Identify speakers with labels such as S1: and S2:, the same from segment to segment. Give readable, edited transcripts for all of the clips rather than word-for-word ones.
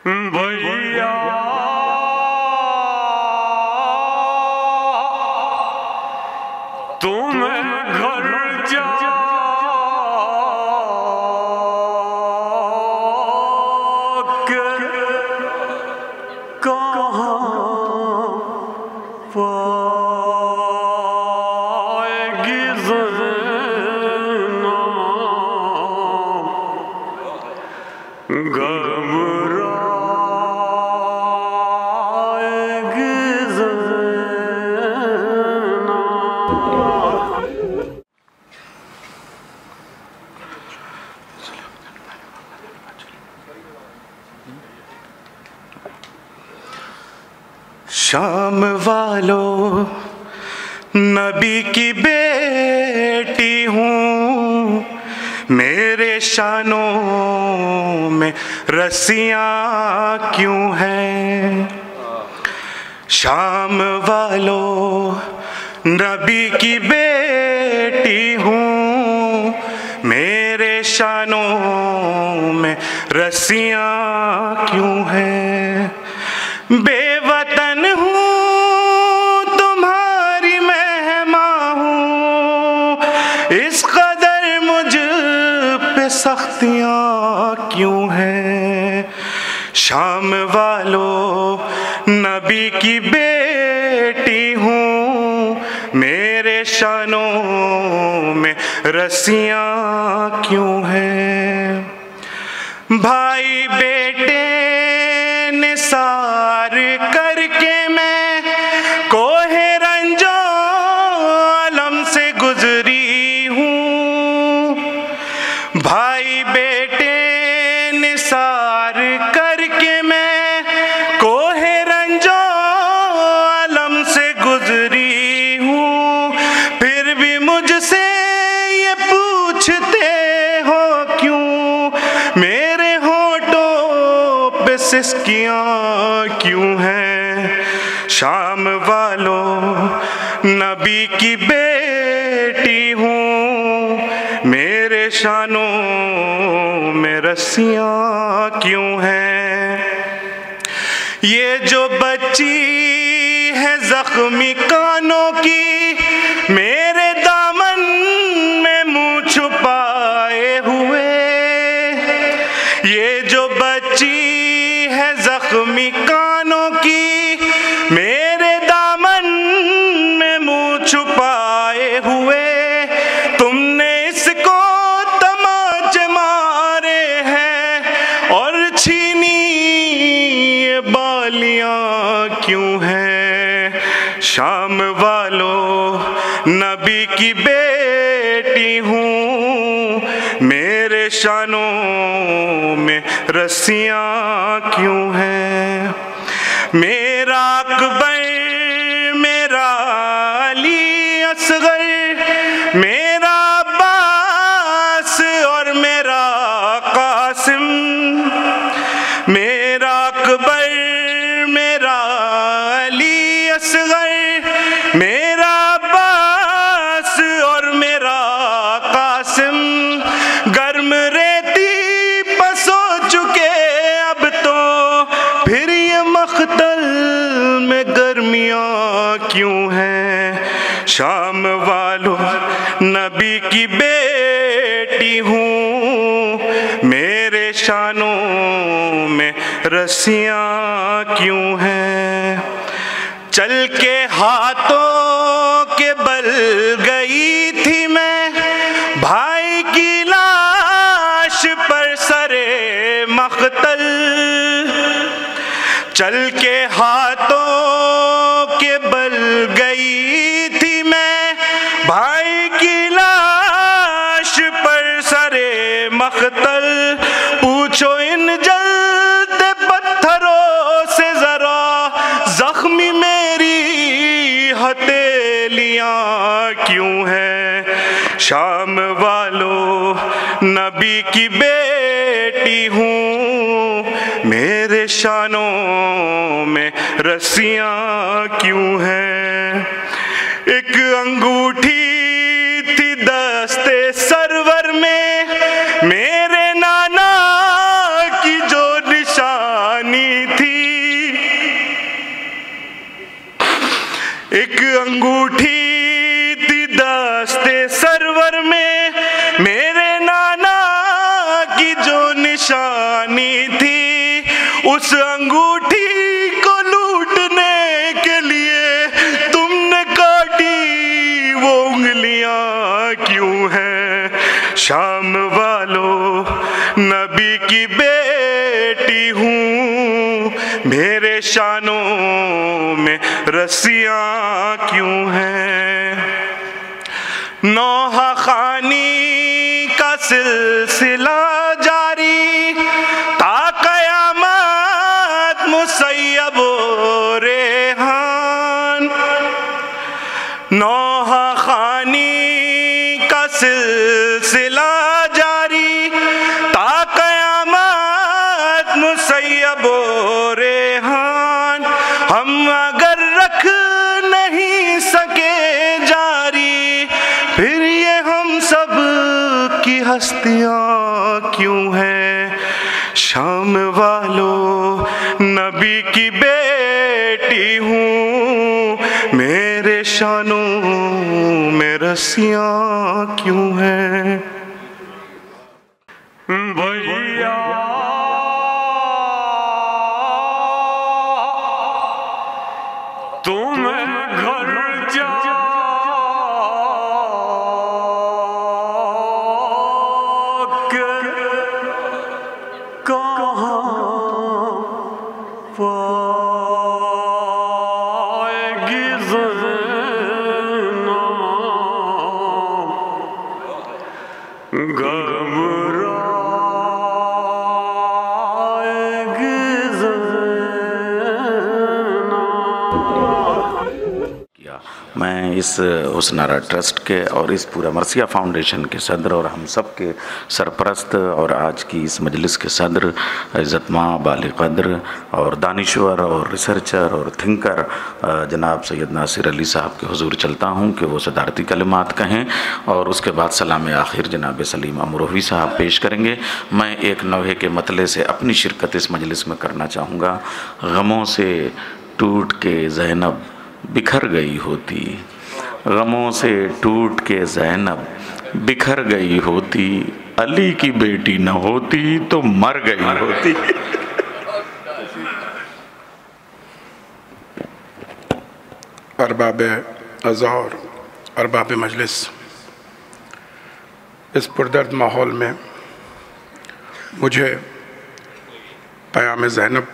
S1: भैया तुम घर जाके कहाँ पाएगी घबराएगी
S2: शाम वालों नबी की बेटी हूँ, मेरे शानों में रस्सियाँ क्यों हैं। शाम वालों नबी की बेटी हूँ, मेरे शानों में रस्सियाँ क्यों हैं। बेवतन हूँ तुम्हारी मेहमान हूँ, इस कदर मुझ पे सख्तियाँ क्यों हैं। शाम वालों नबी की बेटी हूँ, मेरे शानों में रस्सियाँ क्यों हैं। भाई बेटे निसार करके मैं कोहे रंजो आलम से गुजरी हूँ। भाई बेटे निसार करके मैं कोहे रंजो आलम से गुजरी हूँ। फिर भी मुझसे ये पूछते हो क्यों, मेरे होठों पे सिसकियाँ क्यों हैं। शाम वालों नबी की बेटी हूँ, मेरे शानों में रस्सियाँ क्यों हैं। ये जो बच्ची है जख्मी कानों की, मेरे दामन में मुँह छुपाए हुए। ये जो बच्ची है जख्मी कानों की, मेरे दामन में मुँह छुपाए हुए। तुमने इसको तमाचे मारे हैं और छीनी ये बालियाँ क्यों हैं। शाम वालों नबी की बेटी हूँ, मेरे शानों में रस्सियाँ क्यों हैं। मेरा अकबर मेरा अली असगर, मेरा अब्बास और मेरा कासिम। मेरा अकबर मेरा अली असगर, मेरा अब्बास और मेरा कासिम। गर्म रेती पसो चुके अब तो, फिर ये मख्तल में गर्मियाँ क्यों हैं। शाम वालों नबी की बेटी हूँ, मेरे शानों में रस्सियाँ क्यों हैं। चल के हाथों के बल गई थी मैं, भाई की लाश पर सरे मख्तल। चल के हाथों के बल गई थी मैं, भाई की लाश पर सरे मख्तल। पूछो इन जलते पत्थरों से जरा, जख्मी मेरी हथेलियाँ क्यों हैं। शाम वालों नबी की बेटी हूँ, मेरे शानों में रस्सियाँ क्यों हैं। एक अंगूठी थी दस्ते सरवर में, मेरे नाना की जो निशानी एक अंगूठी थी दस्ते सरवर में, मेरे नाना की जो निशानी थी, उस अंगूठी को लूटने के लिए तुमने काटी वो उंगलियां क्यों हैं? शाम वालों, नबी की बेटी हूँ, मेरे शानों में रस्सियाँ क्यों हैं? नौहा खानी का सिलसिला जारी, ता क़यामत मुसय्यब रेहान। नौहा खानी का सिलसिला जारी, ता क़यामत मुसय्यब रेहान। हम अगर रख नहीं सके जारी, फिर ये हम सब की हस्तियाँ क्यों हैं? शाम वालों, नबी की बेटी हूँ, मेरे शानों में रस्सियाँ क्यों हैं?
S1: भैया तुम घर जाके कहाँ पाएगी
S3: मैं इस हुस्नारा ट्रस्ट के और इस पूरा मरसिया फाउंडेशन के सदर और हम सब के सरपरस्त और आज की इस मजलिस के सदर इज़्ज़तमां बाले क़द्र और दानिश्वर और रिसर्चर और थिंकर जनाब सैयद नासिर अली साहब के हुजूर चलता हूँ कि वो सदारती कलिमात कहें और उसके बाद सलाम आखिर जनाब सलीम अमरोही साहब पेश करेंगे। मैं एक नौहे के मतले से अपनी शिरकत इस मजलिस में करना चाहूँगा। गमों से टूट के ज़ैनब बिखर गई होती, गमों से टूट के ज़ैनब बिखर गई होती, अली की बेटी न होती तो मर गई होती।
S4: अरबाब अज़हर, अरबाब मजलिस, इस पुरदर्द माहौल में मुझे क़याम ज़ैनब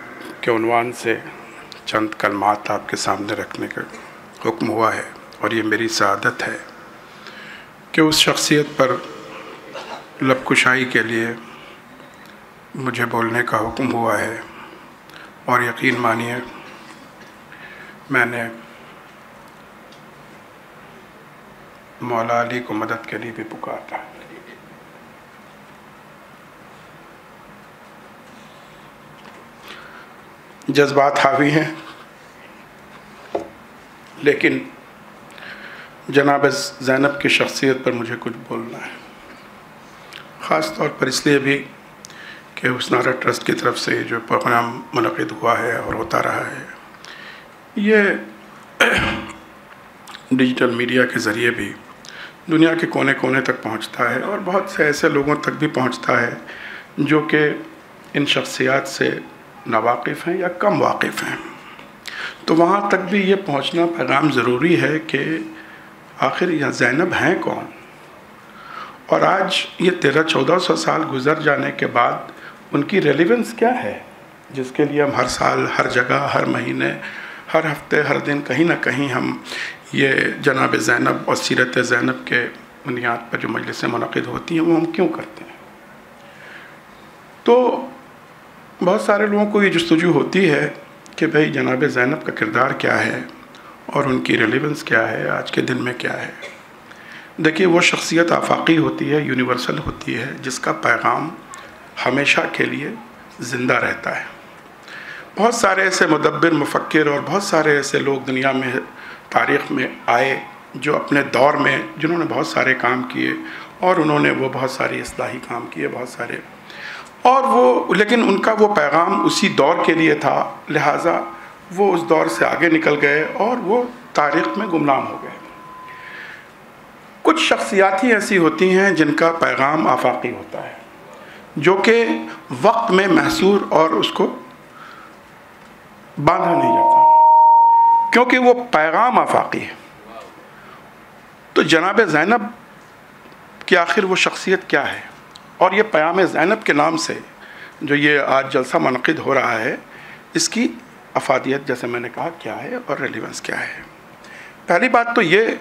S4: के उन्वान से चंद कलमात आपके सामने रखने का हुक्म हुआ है और ये मेरी सआदत है कि उस शख्सियत पर लबकुशाई के लिए मुझे बोलने का हुक्म हुआ है। और यकीन मानिए मैंने मौला अली को मदद के लिए भी पुकारा। जज्बात हावी हैं, लेकिन जनाब ज़ैनब की शख्सियत पर मुझे कुछ बोलना है, ख़ास तौर पर इसलिए भी कि हुस्नारा ट्रस्ट की तरफ से जो प्रोग्राम मुनक़िद हुआ है और होता रहा है, ये डिजिटल मीडिया के ज़रिए भी दुनिया के कोने कोने तक पहुंचता है और बहुत से ऐसे लोगों तक भी पहुंचता है जो कि इन शख्सियात से नावाकिफ़ हैं या कम वाकिफ़ हैं। तो वहाँ तक भी ये पहुँचना पैगाम ज़रूरी है कि आखिर यह ज़ैनब हैं कौन। और आज ये 1300-1400 साल गुज़र जाने के बाद उनकी रेलेवेंस क्या है, जिसके लिए हम हर साल, हर जगह, हर महीने, हर हफ्ते, हर दिन कहीं ना कहीं हम ये जनाब ज़ैनब और सीरत ज़ैनब के बुनियाद पर जो मजलिसें मुनक़िद होती हैं वो हम क्यों करते हैं। तो बहुत सारे लोगों को ये जस्तजू होती है कि भाई जनाब ज़ैनब का किरदार क्या है और उनकी रेलेवेंस क्या है, आज के दिन में क्या है। देखिए, वो शख्सियत आफाकी होती है, यूनिवर्सल होती है, जिसका पैगाम हमेशा के लिए ज़िंदा रहता है। बहुत सारे ऐसे मुदब्बिर, मुफक्किर और बहुत सारे ऐसे लोग दुनिया में तारीख़ में आए जो अपने दौर में जिन्होंने बहुत सारे काम किए और उन्होंने वो बहुत सारे इस्लाही काम किए, बहुत सारे, और वो लेकिन उनका वो पैगाम उसी दौर के लिए था, लिहाजा वो उस दौर से आगे निकल गए और वो तारीख में गुमनाम हो गए। कुछ शख्सियात ही ऐसी होती हैं जिनका पैगाम आफाकी होता है, जो कि वक्त में महसूर और उसको बांधा नहीं जाता, क्योंकि वो पैगाम आफाकी है। तो जनाब ज़ैनब की आखिर वो शख्सियत क्या है, और ये प्याम ज़ैनब के नाम से जो ये आज जलसा मुनक़िद हो रहा है, इसकी अफादियत जैसे मैंने कहा क्या है और रेलिवेंस क्या है। पहली बात तो ये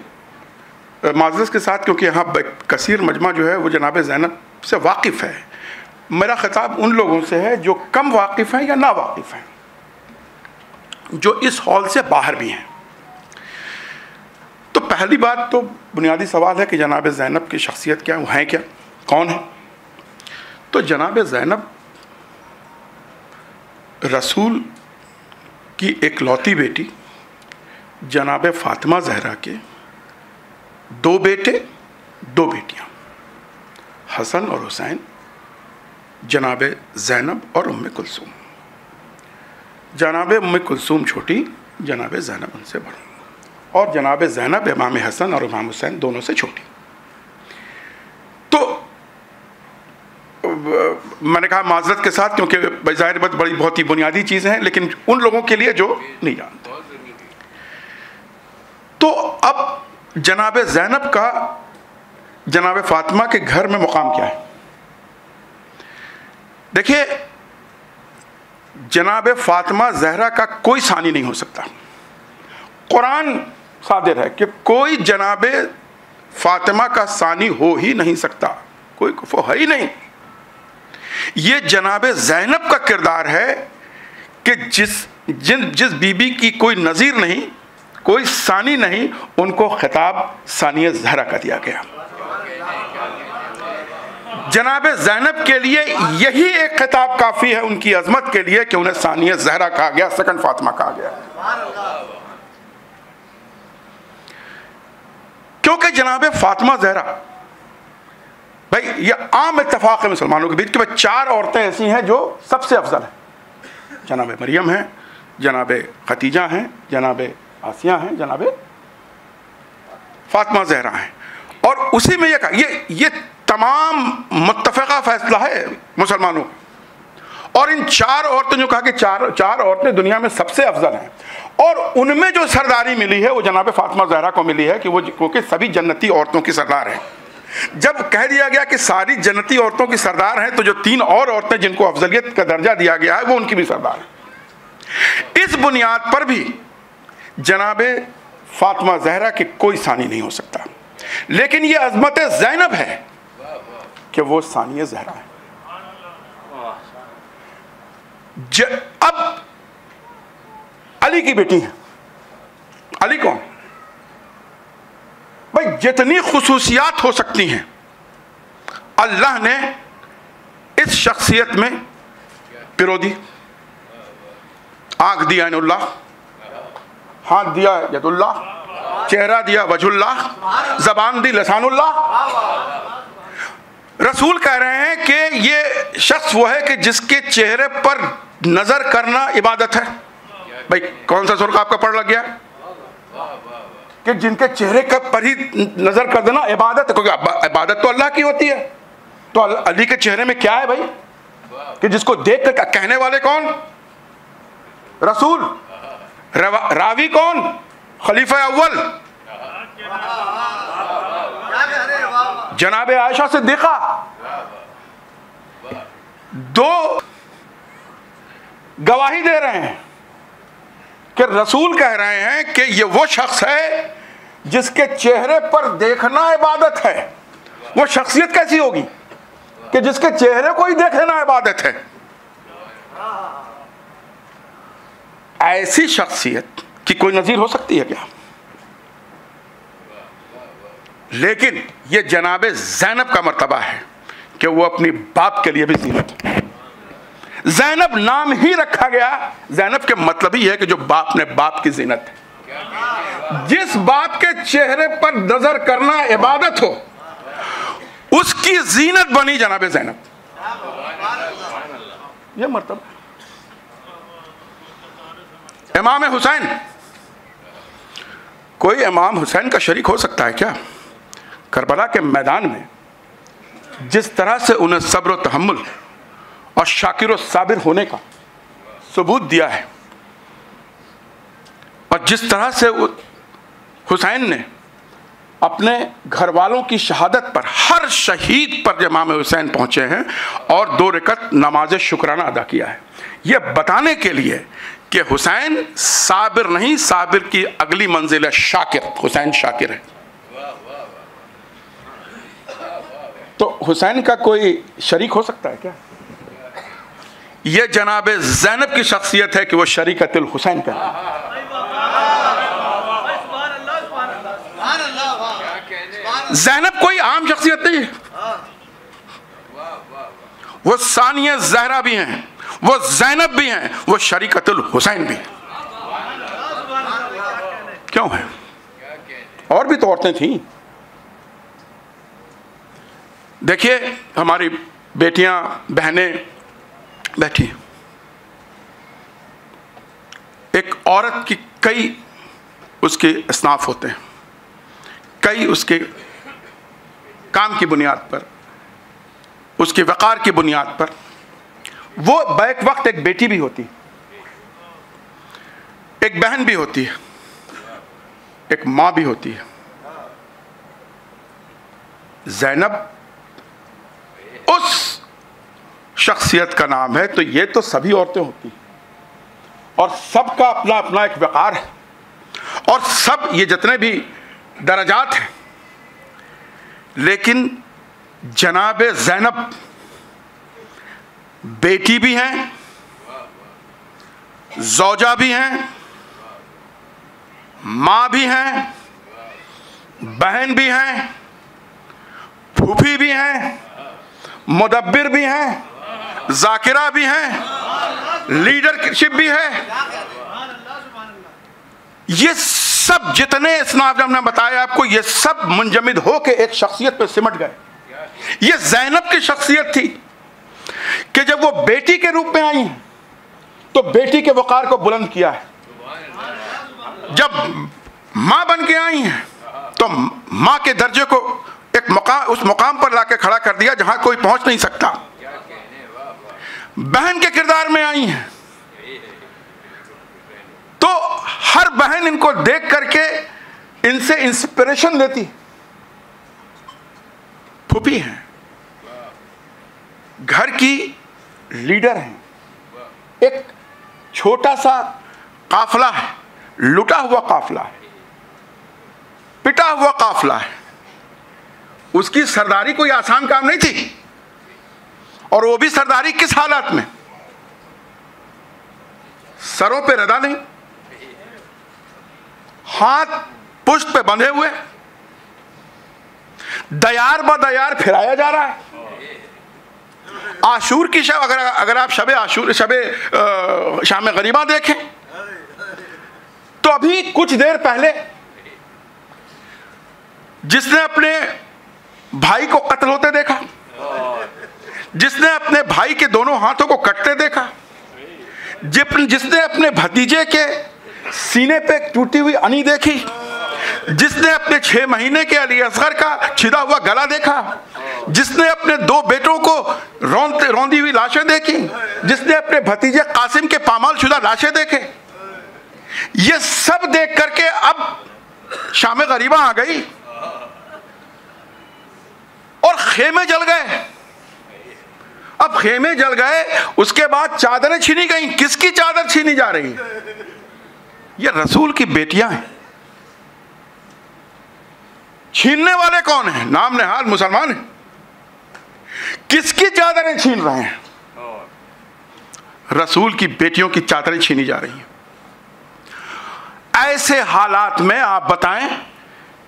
S4: माज़रत के साथ, क्योंकि यहाँ कसीर मजमा जो है वो जनाब ज़ैनब से वाकिफ़ है, मेरा ख़िताब उन लोगों से है जो कम वाकिफ़ हैं या ना वाकिफ़ हैं, जो इस हॉल से बाहर भी हैं। तो पहली बात तो बुनियादी सवाल है कि जनाब ज़ैनब की शख्सियत क्या है, क्या, कौन है। तो जनाब ज़ैनब रसूल की इकलौती बेटी जनाब फ़ातिमा ज़हरा के 2 बेटे 2 बेटियाँ, हसन और हुसैन, जनाब ज़ैनब और उम्मे कुलसूम। जनाब उम्मे कुलसूम छोटी, जनाब ज़ैनब उनसे बड़ी, और जनाब ज़ैनब इमाम हसन और इमाम हुसैन दोनों से छोटी। तो मैंने कहा माज़रत के साथ, क्योंकि ज़ाहिर बात बड़ी बहुत ही बुनियादी चीज़ें हैं, लेकिन उन लोगों के लिए जो नहीं जानते। तो अब जनाब ज़ैनब का जनाब फ़ातिमा के घर में मुकाम क्या है। देखिए, जनाब फ़ातिमा ज़हरा का कोई सानी नहीं हो सकता। कुरान सादिर है कि कोई जनाब फ़ातिमा का सानी हो ही नहीं सकता, कोई कुफो है ही नहीं। ये जनाब ज़ैनब का किरदार है कि जिस बीबी की कोई नज़ीर नहीं, कोई सानी नहीं, उनको खिताब सानिया ज़हरा का दिया गया। जनाब ज़ैनब के लिए यही एक खिताब काफ़ी है उनकी अजमत के लिए कि उन्हें सानिया ज़हरा कहा गया, सेकंड फ़ातिमा कहा गया। क्योंकि जनाब फ़ातिमा ज़हरा, भाई ये आम इत्तफाक है मुसलमानों के बीच कि भाई 4 औरतें ऐसी हैं जो सबसे अफजल हैं। जनाब मरियम हैं, जनाब खतीजा हैं, जनाब आसिया हैं, जनाब फ़ातिमा ज़हरा हैं। और उसी में ये कहा, ये तमाम मुत्तफ़क़ा फ़ैसला है मुसलमानों का। और इन 4 औरतें जो कहा कि चार औरतें दुनिया में सबसे अफजल हैं, और उनमें जो सरदारी मिली है वो जनाब फ़ातिमा ज़हरा को मिली है कि वो, क्योंकि सभी जन्नती औरतों की सरदार हैं। जब कह दिया गया कि सारी जन्नती औरतों की सरदार हैं, तो जो 3 और औरतें जिनको अफजलियत का दर्जा दिया गया है वो उनकी भी सरदार है। इस बुनियाद पर भी जनाब फ़ातिमा ज़हरा के कोई सानी नहीं हो सकता। लेकिन ये अज़मत ज़ैनब है कि वो सानिया ज़हरा है। अब अली की बेटी है। अली कौन? भाई जितनी खुसूसियात हो सकती हैं अल्लाह ने इस शख्सियत में पिरो दी। आँख दिया ऐनुल्लाह, हाथ दिया यदुल्लाह, चेहरा दिया वजहुल्लाह, ज़बान दी लसानुल्लाह। रसूल कह रहे हैं कि ये शख्स वो है कि जिसके चेहरे पर नजर करना इबादत है। भाई कौन सा सुर्ख आपका पढ़ लग गया कि जिनके चेहरे पर ही नजर कर देना इबादत है, क्योंकि इबादत तो अल्लाह की होती है। तो अली के चेहरे में क्या है भाई कि जिसको देख कर, कहने वाले कौन? रसूल। रावी कौन? खलीफा अव्वल जनाब आयशा सिद्दीक़ा। 2 गवाही दे रहे हैं कि रसूल कह रहे हैं कि ये वो शख्स है जिसके चेहरे पर देखना इबादत है। वो शख्सियत कैसी होगी कि जिसके चेहरे को ही देखना इबादत है? ऐसी शख्सियत की कोई नज़ीर हो सकती है क्या? लेकिन ये जनाब ज़ैनब का मर्तबा है कि वो अपनी बाप के लिए भी ज़ीनत है। ज़ैनब नाम ही रखा गया, ज़ैनब के मतलब ही है कि जो बाप ने बाप की ज़ीनत है। जिस बाप के चेहरे पर नजर करना इबादत हो, उसकी ज़ीनत बनी जनाब ज़ैनब। ये मर्तबा। इमाम हुसैन कोई इमाम हुसैन का शरीक हो सकता है क्या? करबला के मैदान में जिस तरह से उन्हें सब्र व तहम्मुल और शाकिर व साबिर होने का सबूत दिया है, और जिस तरह से हुसैन ने अपने घर वालों की शहादत पर, हर शहीद पर इमाम हुसैन पहुंचे हैं और 2 रकअत नमाज शुक्राना अदा किया है, यह बताने के लिए कि हुसैन साबिर नहीं, साबिर की अगली मंजिल है शाकिर। हुसैन शाकिर है। तो हुसैन का कोई शरीक हो सकता है क्या? यह जनाब ज़ैनब की शख्सियत है कि वो शरीकतुल हुसैन का है। ज़ैनब कोई आम शख्सियत नहीं है, वो सानिया ज़हरा भी हैं, वो ज़ैनब भी हैं, वो शरीकतुल हुसैन भी हैं। क्यों है? और भी तो औरतें थीं। देखिए हमारी बेटियां बहनें बैठी, एक औरत की कई उसके असनाफ होते हैं, कई उसके काम की बुनियाद पर, उसके वक़ार की बुनियाद पर। वो बैक वक्त एक बेटी भी होती, एक बहन भी होती है, एक माँ भी होती है। ज़ैनब उस शख्सियत का नाम है। तो ये तो सभी औरतें होती हैं और सबका अपना अपना एक वक़ार है, और सब ये जितने भी दर्जात हैं, लेकिन जनाब ज़ैनब बेटी भी हैं, ज़ौजा भी हैं, माँ भी हैं, बहन भी हैं, फूफी भी हैं, मुदब्बिर भी हैं, जाकिरा भी हैं, लीडरशिप भी है। ये सब जितने इसनाद हमने बताया आपको, ये सब मुंजमिद हो के एक शख्सियत पे सिमट गए। ये ज़ैनब की शख्सियत थी कि जब वो बेटी के रूप में आई हैं तो बेटी के वक़ार को बुलंद किया है। जब माँ बन के आई हैं तो माँ के दर्जे को एक मुकाम, उस मुकाम पर लाके खड़ा कर दिया जहां कोई पहुंच नहीं सकता। बहन के किरदार में आई हैं तो हर बहन इनको देख करके इनसे इंस्पिरेशन लेती। फूफी हैं, घर की लीडर हैं, एक छोटा सा काफिला है, लुटा हुआ काफिला है, पिटा हुआ काफिला है। उसकी सरदारी कोई आसान काम नहीं थी, और वो भी सरदारी किस हालात में? सरों पे रदा नहीं, हाथ पुष्ट पे बंधे हुए, दयार ब दयार फिराया जा रहा है। आशूर की शब, अगर आप शबे आशूर, शबे शाम गरीबा देखें तो अभी कुछ देर पहले जिसने अपने भाई को कत्ल होते देखा, जिसने अपने भाई के दोनों हाथों को कटते देखा, जिसने अपने भतीजे के सीने पे टूटी हुई अनी देखी, जिसने अपने 6 महीने के अली असगर का छिदा हुआ गला देखा, जिसने अपने 2 बेटों को रौंदी हुई लाशें देखी, जिसने अपने भतीजे कासिम के पामाल शुदा लाशें देखे, ये सब देख करके अब शाम गरीबा आ गई और खेमे जल गए। अब खेमे जल गए, उसके बाद चादरें छीनी गई। किसकी चादर छीनी जा रही है? ये रसूल की बेटियां हैं। छीनने वाले कौन हैं? नाम नेहाल मुसलमान हैं। किसकी चादरें छीन रहे हैं? रसूल की बेटियों की चादरें छीनी जा रही हैं। ऐसे हालात में आप बताएं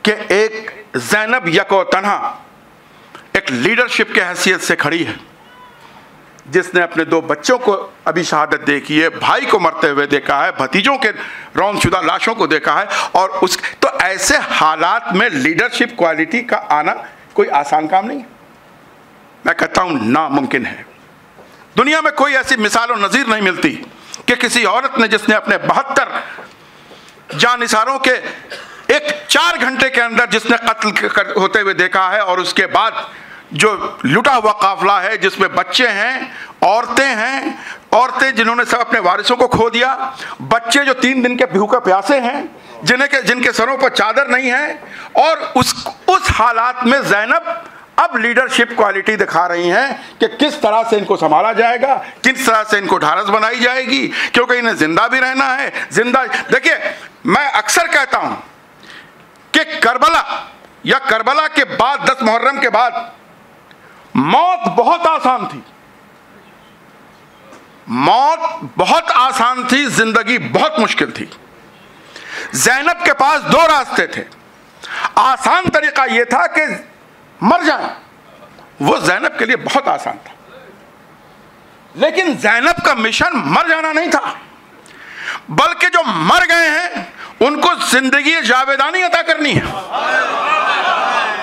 S4: कि एक ज़ैनब यको तन्हा एक लीडरशिप के हैसियत से खड़ी है, जिसने अपने 2 बच्चों को अभी शहादत देखी है, भाई को मरते हुए देखा है, भतीजों के रौंदशुदा लाशों को देखा है, और उस तो ऐसे हालात में लीडरशिप क्वालिटी का आना कोई आसान काम नहीं है। मैं कहता हूं नामुमकिन है। दुनिया में कोई ऐसी मिसाल और नज़ीर नहीं मिलती कि किसी औरत ने, जिसने अपने 72 जानिसारों के एक 4 घंटे के अंदर जिसने कत्ल होते हुए देखा है, और उसके बाद जो लुटा हुआ काफिला है जिसमें बच्चे हैं, औरतें जिन्होंने सब अपने वारिसों को खो दिया, बच्चे जो 3 दिन के भूखे प्यासे हैं, जिनके सरों पर चादर नहीं है, और उस हालात में ज़ैनब अब लीडरशिप क्वालिटी दिखा रही हैं कि किस तरह से इनको संभाला जाएगा, किस तरह से इनको ढाढ़स बनाई जाएगी, क्योंकि इन्हें जिंदा भी रहना है। देखिए, मैं अक्सर कहता हूं कि करबला के बाद 10 मुहर्रम के बाद मौत बहुत आसान थी, जिंदगी बहुत मुश्किल थी। ज़ैनब के पास 2 रास्ते थे। आसान तरीका यह था कि मर जाए, वो ज़ैनब के लिए बहुत आसान था, लेकिन ज़ैनब का मिशन मर जाना नहीं था, बल्कि जो मर गए हैं उनको जिंदगी जावेदानी अता करनी है।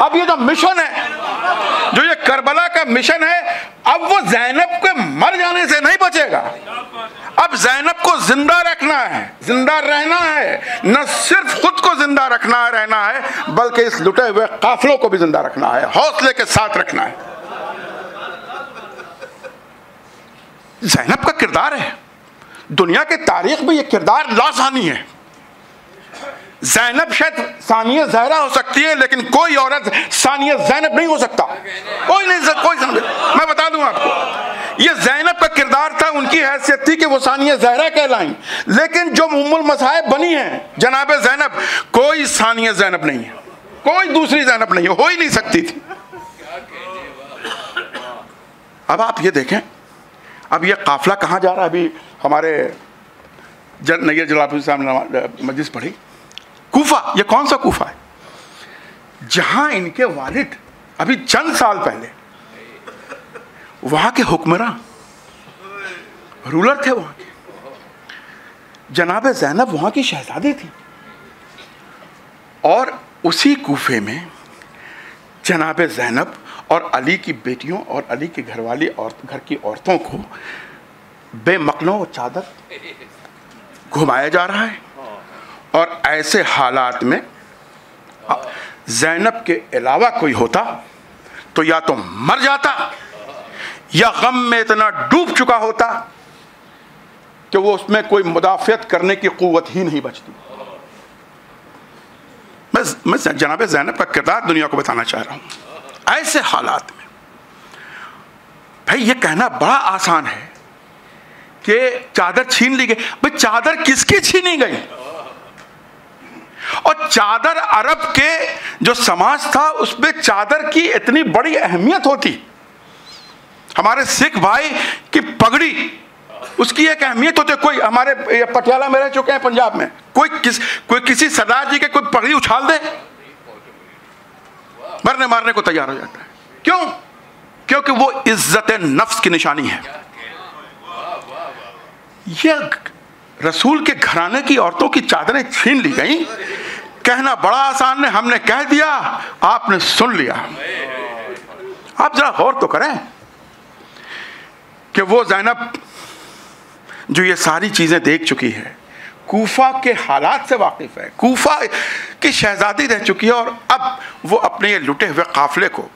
S4: अब ये जो मिशन है, जो ये करबला का मिशन है, अब वो ज़ैनब के मर जाने से नहीं बचेगा। अब ज़ैनब को जिंदा रखना है, जिंदा रहना है, न सिर्फ खुद को जिंदा रहना है, बल्कि इस लुटे हुए काफिलों को भी जिंदा रखना है, हौसले के साथ रखना है। ज़ैनब का किरदार है, दुनिया के तारीख में यह किरदार लासानी है। ज़ैनब शायद सानिया ज़हरा हो सकती है, लेकिन कोई औरत सानिया ज़ैनब नहीं हो सकता, कोई मैं बता दूं आपको, ये ज़ैनब का किरदार था, उनकी हैसियत थी कि वो सानिया ज़हरा कहलाएं, लेकिन जो उम्मुल मसाइब बनी है जनाब ज़ैनब, कोई सानिया ज़ैनब नहीं है, कोई दूसरी ज़ैनब नहीं हो ही नहीं सकती थी। अब आप ये देखें, अब ये काफिला कहाँ जा रहा है? अभी हमारे नैयर जलालपुर साहब ने मजलिस पढ़ी, कूफा। ये कौन सा कूफा है? जहां इनके वालिद अभी चंद साल पहले वहां के हुक्मरान, रूलर थे वहां के। जनाब ज़ैनब वहां की शहजादी थी, और उसी कूफे में जनाब ज़ैनब और अली की बेटियों और अली की घरवाली और घर की औरतों को बेमकनो चादर घुमाया जा रहा है। और ऐसे हालात में ज़ैनब के अलावा कोई होता तो या तो मर जाता, या गम में इतना डूब चुका होता कि वो उसमें कोई मुदाफ़ियत करने की क़ुव्वत ही नहीं बचती। मैं जनाब ज़ैनब का किरदार दुनिया को बताना चाह रहा हूँ। ऐसे हालात में भाई ये कहना बड़ा आसान है कि चादर छीन ली गई। भाई चादर किसकी छीनी गई? और चादर अरब के जो समाज था उसमें चादर की इतनी बड़ी अहमियत होती। हमारे सिख भाई की पगड़ी, उसकी एक अहमियत होती है। कोई हमारे पटियाला में रह चुके हैं, पंजाब में, कोई किसी सरदार जी के कोई पगड़ी उछाल दे, मरने मारने को तैयार हो जाता है। क्यों? क्योंकि वो इज्जत नफ्स की निशानी है। यह रसूल के घराने की औरतों की चादरें छीन ली गई। कहना बड़ा आसान है, हमने कह दिया, आपने सुन लिया। आप जरा गौर तो करें कि वो ज़ैनब जो ये सारी चीजें देख चुकी है, कूफा के हालात से वाकिफ है, कूफा की शहजादी रह चुकी है, और अब वो अपने ये लुटे हुए काफिले को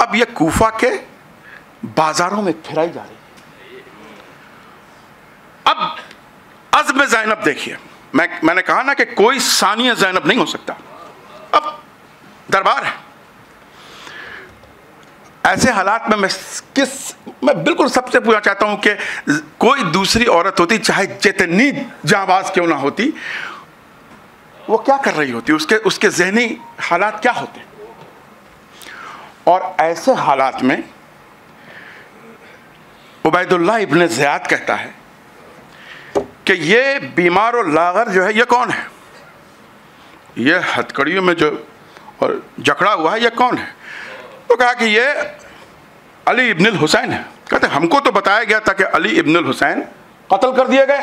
S4: अब ये कूफा के बाजारों में फिराई जा रही है। अब अज़्म ज़ैनब देखिए, मैंने कहा ना कि कोई सानिया ज़ैनब नहीं हो सकता। अब दरबार है। ऐसे हालात में मैं बिल्कुल सबसे पूछना चाहता हूं कि कोई दूसरी औरत होती, चाहे जितनी जांबाज क्यों ना होती, वो क्या कर रही होती, उसके ज़हनी हालात क्या होते। और ऐसे हालात में उबैदुल्लाह इब्न ज़ियाद कहता है कि ये बीमार और लागर जो है, ये कौन है? ये हथकड़ियों में जो और जकड़ा हुआ है, ये कौन है? तो कहा कि ये अली इब्नुल हुसैन है। कहते हमको तो बताया गया था कि अली इब्नुल हुसैन कत्ल कर दिए गए।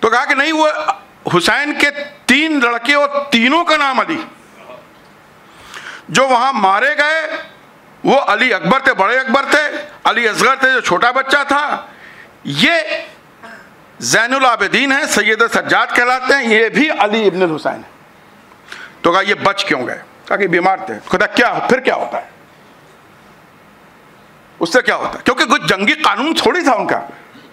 S4: तो कहा कि नहीं, वो हुसैन के 3 लड़के और तीनों का नाम अली। जो वहां मारे गए वो अली अकबर थे, बड़े अकबर थे, अली असगर थे जो छोटा बच्चा था। ये ज़ैनुल आबिदीन हैं, सैयद सज्जाद कहलाते हैं, ये भी अली इब्न हुसैन है। तो कहा ये बच क्यों गए? कहा कि बीमार थे। खुदा क्या फिर क्या होता है, उससे क्या होता है? क्योंकि कुछ जंगी कानून थोड़ी था उनका,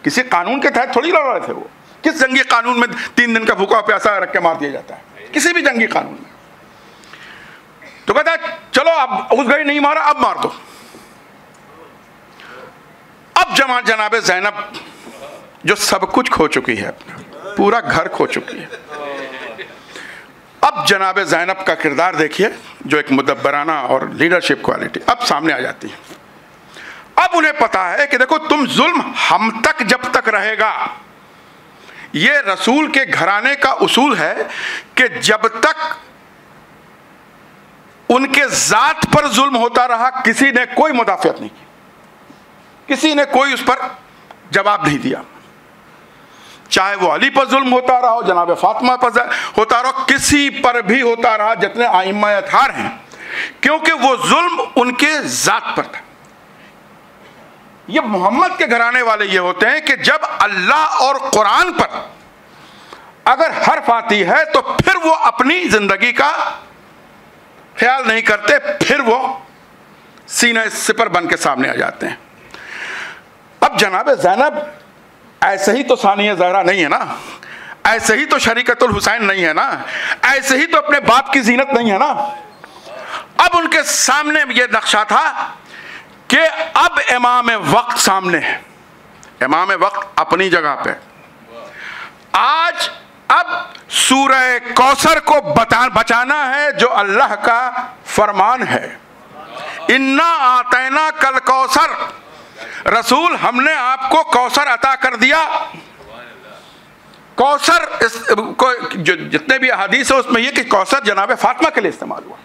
S4: किसी कानून के तहत थोड़ी लड़ रहे थे वो। किस जंगी कानून में 3 दिन का भूखा प्यासा रख के मार दिया जाता है? किसी भी जंगी कानून में। तो कहता है चलो अब उस गई नहीं मारा, अब मार दो। अब जनाबे ज़ैनब जो सब कुछ खो चुकी है, अपना पूरा घर खो चुकी है, अब जनाबे ज़ैनब का किरदार देखिए, जो एक मुदब्बराना और लीडरशिप क्वालिटी अब सामने आ जाती है। अब उन्हें पता है कि देखो तुम जुल्म हम तक जब तक रहेगा, ये रसूल के घराने का उसूल है कि जब तक उनके जात पर जुल्म होता रहा किसी ने कोई मुदाफ़ियत नहीं की, किसी ने कोई उस पर जवाब नहीं दिया। चाहे वो अली पर जुल्म होता रहा हो, जनाब फातिमा पर होता रहा, किसी पर भी होता रहा, जितने आइम्मा अतहार हैं, क्योंकि वो जुल्म उनके जात पर था। ये मोहम्मद के घराने वाले ये होते हैं कि जब अल्लाह और कुरान पर अगर हर्फ आती है तो फिर वो अपनी जिंदगी का ख्याल नहीं करते, फिर वो सीने सिपर बन के सामने आ जाते हैं। अब जनाब ज़ैनब ऐसे ही तो सानिया ज़हरा नहीं है ना, ऐसे ही तो शरीकतुल हुसैन नहीं है ना, ऐसे ही तो अपने बाप की जीनत नहीं है ना। अब उनके सामने ये नक्शा था कि अब इमाम वक्त सामने है, इमाम वक्त अपनी जगह पे। आज अब सूरह कौसर को बचाना है, जो अल्लाह का फरमान है, इन्ना आतैना कल कौसर, रसूल हमने आपको कौसर अता कर दिया। कौसर को जो जितने भी हदीस है उसमें यह कि कौसर जनाब फातिमा के लिए इस्तेमाल हुआ।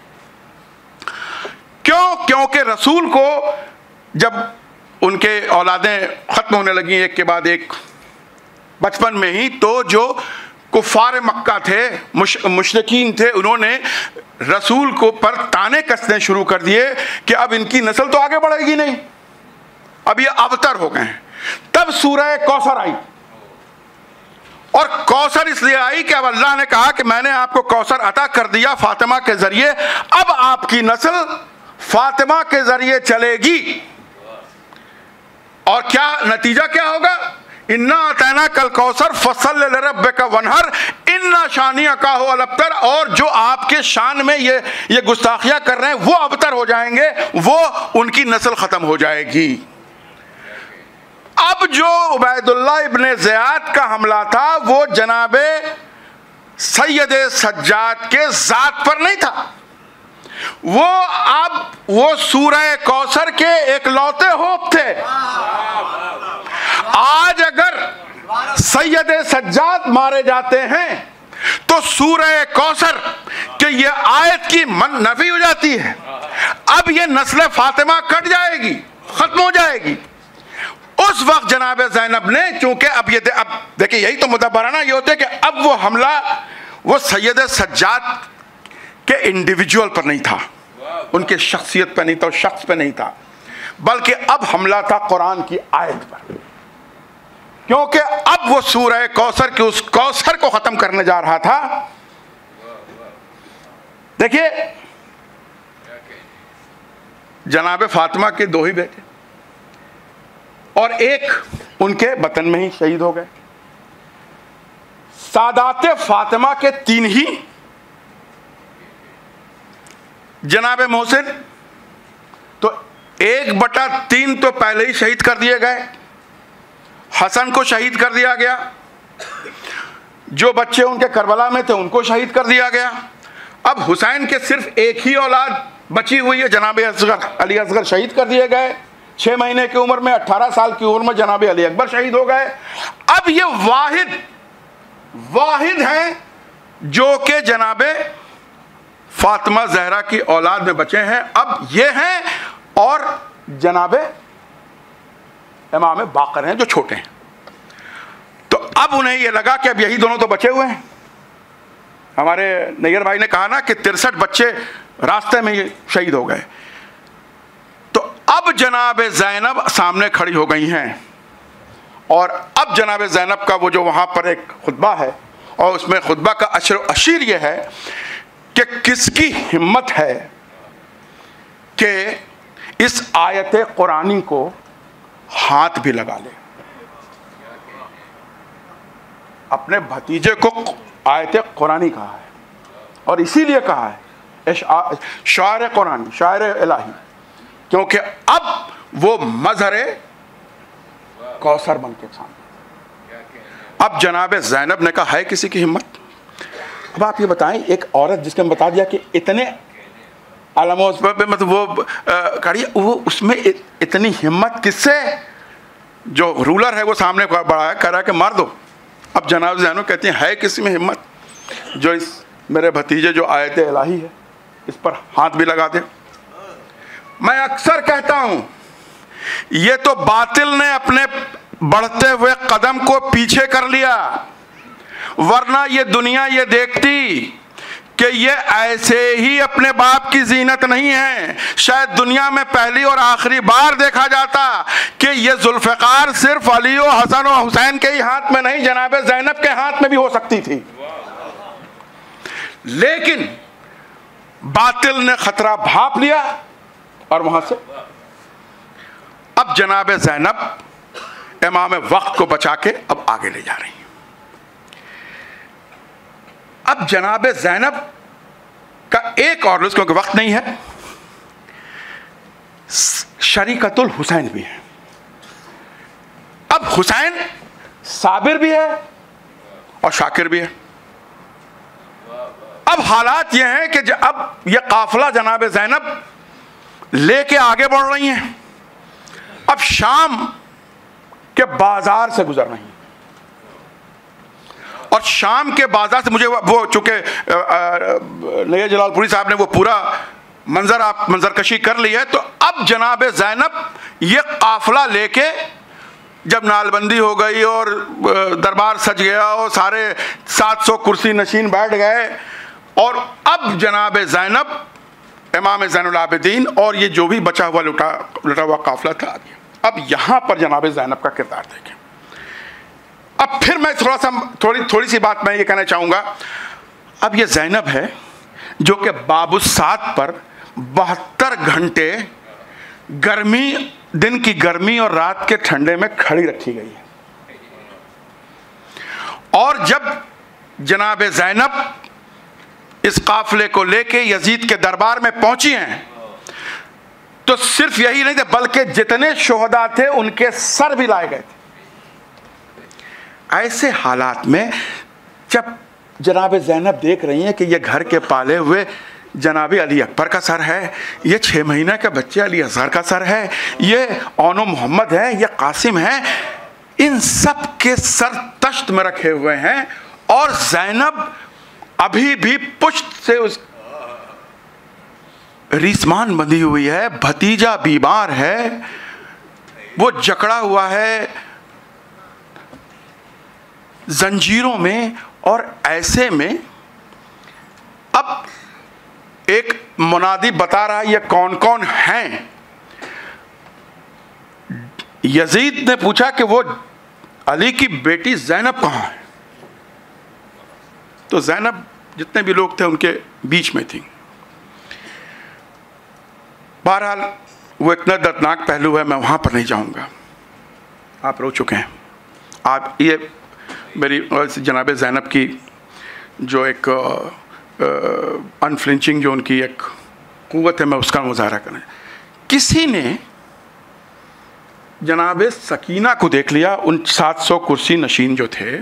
S4: क्यों? क्योंकि रसूल को जब उनके औलादें ख़त्म होने लगी एक के बाद एक बचपन में ही, तो जो कुफ़ार मक्का थे, मुशरिकीन थे, उन्होंने रसूल को पर ताने कसने शुरू कर दिए कि अब इनकी नस्ल तो आगे बढ़ेगी नहीं, अब ये अवतर हो गए हैं। तब सूरह कौसर आई, और कौसर इसलिए आई कि अब अल्लाह ने कहा कि मैंने आपको कौसर अता कर दिया फातिमा के जरिए, अब आपकी नस्ल फातिमा के जरिए चलेगी। और क्या नतीजा क्या होगा? इन्ना अतैना कल कौसर फसल लिरब्बिका वनहर इन्ना शानिया का हो अलअब्तर। और जो आपके शान में ये गुस्ताखियां कर रहे हैं वो अबतर हो जाएंगे, वो उनकी नस्ल खत्म हो जाएगी। अब जो उबैदुल्लाह इब्ने ज़ियाद का हमला था वो जनाबे सैयद सज्जाद के जात पर नहीं था, वो अब वो सूरह कौसर के एकलौते होप थे। आज अगर सैयद सज्जाद मारे जाते हैं तो सूरह कौसर के ये आयत की नफी हो जाती है। अब ये नस्ल फातिमा कट जाएगी, खत्म हो जाएगी। उस वक्त जनाब ज़ैनब ने, चूंकि अब देखिए यही तो मुदब्बराना ये होते कि अब वो हमला वो सैयद सज्जाद के इंडिविजुअल पर नहीं था, उनके शख्सियत पर नहीं था, शख्स पर नहीं था, बल्कि अब हमला था कुरान की आयत पर। क्योंकि अब वो सूरह कौसर के उस कौसर को खत्म करने जा रहा था। देखिए जनाब फातिमा के 2 ही बेटे और एक उनके वतन में ही शहीद हो गए। सादात फातिमा के 3 ही, जनाब मोहसिन तो 1/3 तो पहले ही शहीद कर दिए गए, हसन को शहीद कर दिया गया, जो बच्चे उनके करबला में थे उनको शहीद कर दिया गया। अब हुसैन के सिर्फ एक ही औलाद बची हुई है, जनाब असगर अली असगर शहीद कर दिए गए 6 महीने की उम्र में। 18 साल की उम्र में जनाब अली अकबर शहीद हो गए। अब ये वाहिद हैं जो कि जनाबे फातिमा जहरा की औलाद में बचे हैं, अब ये हैं, और जनाबे इमाम बाकर हैं जो छोटे हैं। तो अब उन्हें ये लगा कि अब यही दोनों तो बचे हुए हैं। हमारे नैयर भाई ने कहा ना कि 63 बच्चे रास्ते में ही शहीद हो गए। तो अब जनाब ज़ैनब सामने खड़ी हो गई हैं और अब जनाब ज़ैनब का वो जो वहाँ पर एक खुतबा है, और उसमें खुतबा का अशीर ये है कि किसकी हिम्मत है कि इस आयत कुरानी को हाथ भी लगा ले। अपने भतीजे को आयत कुरानी कहा है, और इसीलिए कहा है शायर कुरानी, शायर इलाही, क्योंकि अब वो मजहर कौसर बन के सामने। अब जनाब ज़ैनब ने कहा है किसी की हिम्मत? अब आप ये बताएं, एक औरत जिसने बता दिया कि इतने आलमों पे मतलब वो करिए, वो उसमें इतनी हिम्मत किससे? जो रूलर है वो सामने बड़ा है, कह रहा है कि मार दो। अब जनाब ज़ैनब कहती है किसी में हिम्मत जो इस मेरे भतीजे जो आयत इलाही है इस पर हाथ भी लगा दे। मैं अक्सर कहता हूं, ये तो बातिल ने अपने बढ़ते हुए कदम को पीछे कर लिया, वरना ये दुनिया ये देखती कि ये ऐसे ही अपने बाप की जीनत नहीं है। शायद दुनिया में पहली और आखिरी बार देखा जाता कि ये जुल्फ़िकार सिर्फ अली और हसन और हुसैन के ही हाथ में नहीं, जनाब ज़ैनब के हाथ में भी हो सकती थी। लेकिन बातिल ने खतरा भांप लिया और वहां से अब जनाब ज़ैनब इमाम वक्त को बचा के अब आगे ले जा रही हैं। अब जनाब ज़ैनब का एक और लफ्ज़, क्योंकि वक्त नहीं है, शरीकतुल हुसैन भी है। अब हुसैन साबिर भी है और शाकिर भी है। अब हालात ये हैं कि अब ये काफिला जनाब ज़ैनब लेके आगे बढ़ रही हैं। अब शाम के बाजार से गुजर रही हैं, और शाम के बाजार से मुझे वो चूंकि नैयर जलालपुरी साहब ने वो पूरा मंजरकशी कर ली है, तो अब जनाब ज़ैनब ये काफिला लेके जब नालबंदी हो गई और दरबार सज गया और सारे 700 कुर्सी नशीन बैठ गए, और अब जनाब ज़ैनब इमाम ज़ैनुल आबिदीन और ये जो भी बचा हुआ लुटा हुआ काफिला था आ गया। अब यहाँ पर जनाब ज़ैनब का किरदार देखें। अब फिर मैं थोड़ी सी बात मैं ये कहना चाहूँगा। अब ये ज़ैनब है जो कि बाबुसात पर 72 घंटे गर्मी, दिन की गर्मी और रात के ठंडे में खड़ी रखी गई है। और जब जनाब ज़ैनब इस काफिले को लेके यजीद के दरबार में पहुंची हैं, तो सिर्फ यही नहीं थे बल्कि जितने शोहदा थे उनके सर भी लाए गए थे। ऐसे हालात में जब जनाब ज़ैनब देख रही हैं कि ये घर के पाले हुए जनाब अली अकबर का सर है, ये 6 महीने के बच्चे अली असगर का सर है, ये ओनो मोहम्मद है, ये कासिम है, इन सब के सर तश्त में रखे हुए हैं, और ज़ैनब अभी भी पुश्त से उस रिस्मान बंधी हुई है, भतीजा बीमार है, वो जकड़ा हुआ है जंजीरों में। और ऐसे में अब एक मुनादी बता रहा है ये कौन कौन हैं। यजीद ने पूछा कि वो अली की बेटी ज़ैनब कहाँ है, तो ज़ैनब जितने भी लोग थे उनके बीच में थी। बहरहाल वो इतना दर्दनाक पहलू है, मैं वहाँ पर नहीं जाऊँगा, आप रो चुके हैं। आप ये मेरी जनाब ज़ैनब की जो एक अनफ्लिंचिंग जो उनकी एक क़ुव्वत है, मैं उसका मुज़ाहरा करें। किसी ने जनाब सकीना को देख लिया, उन 700 कुर्सी नशीन जो थे,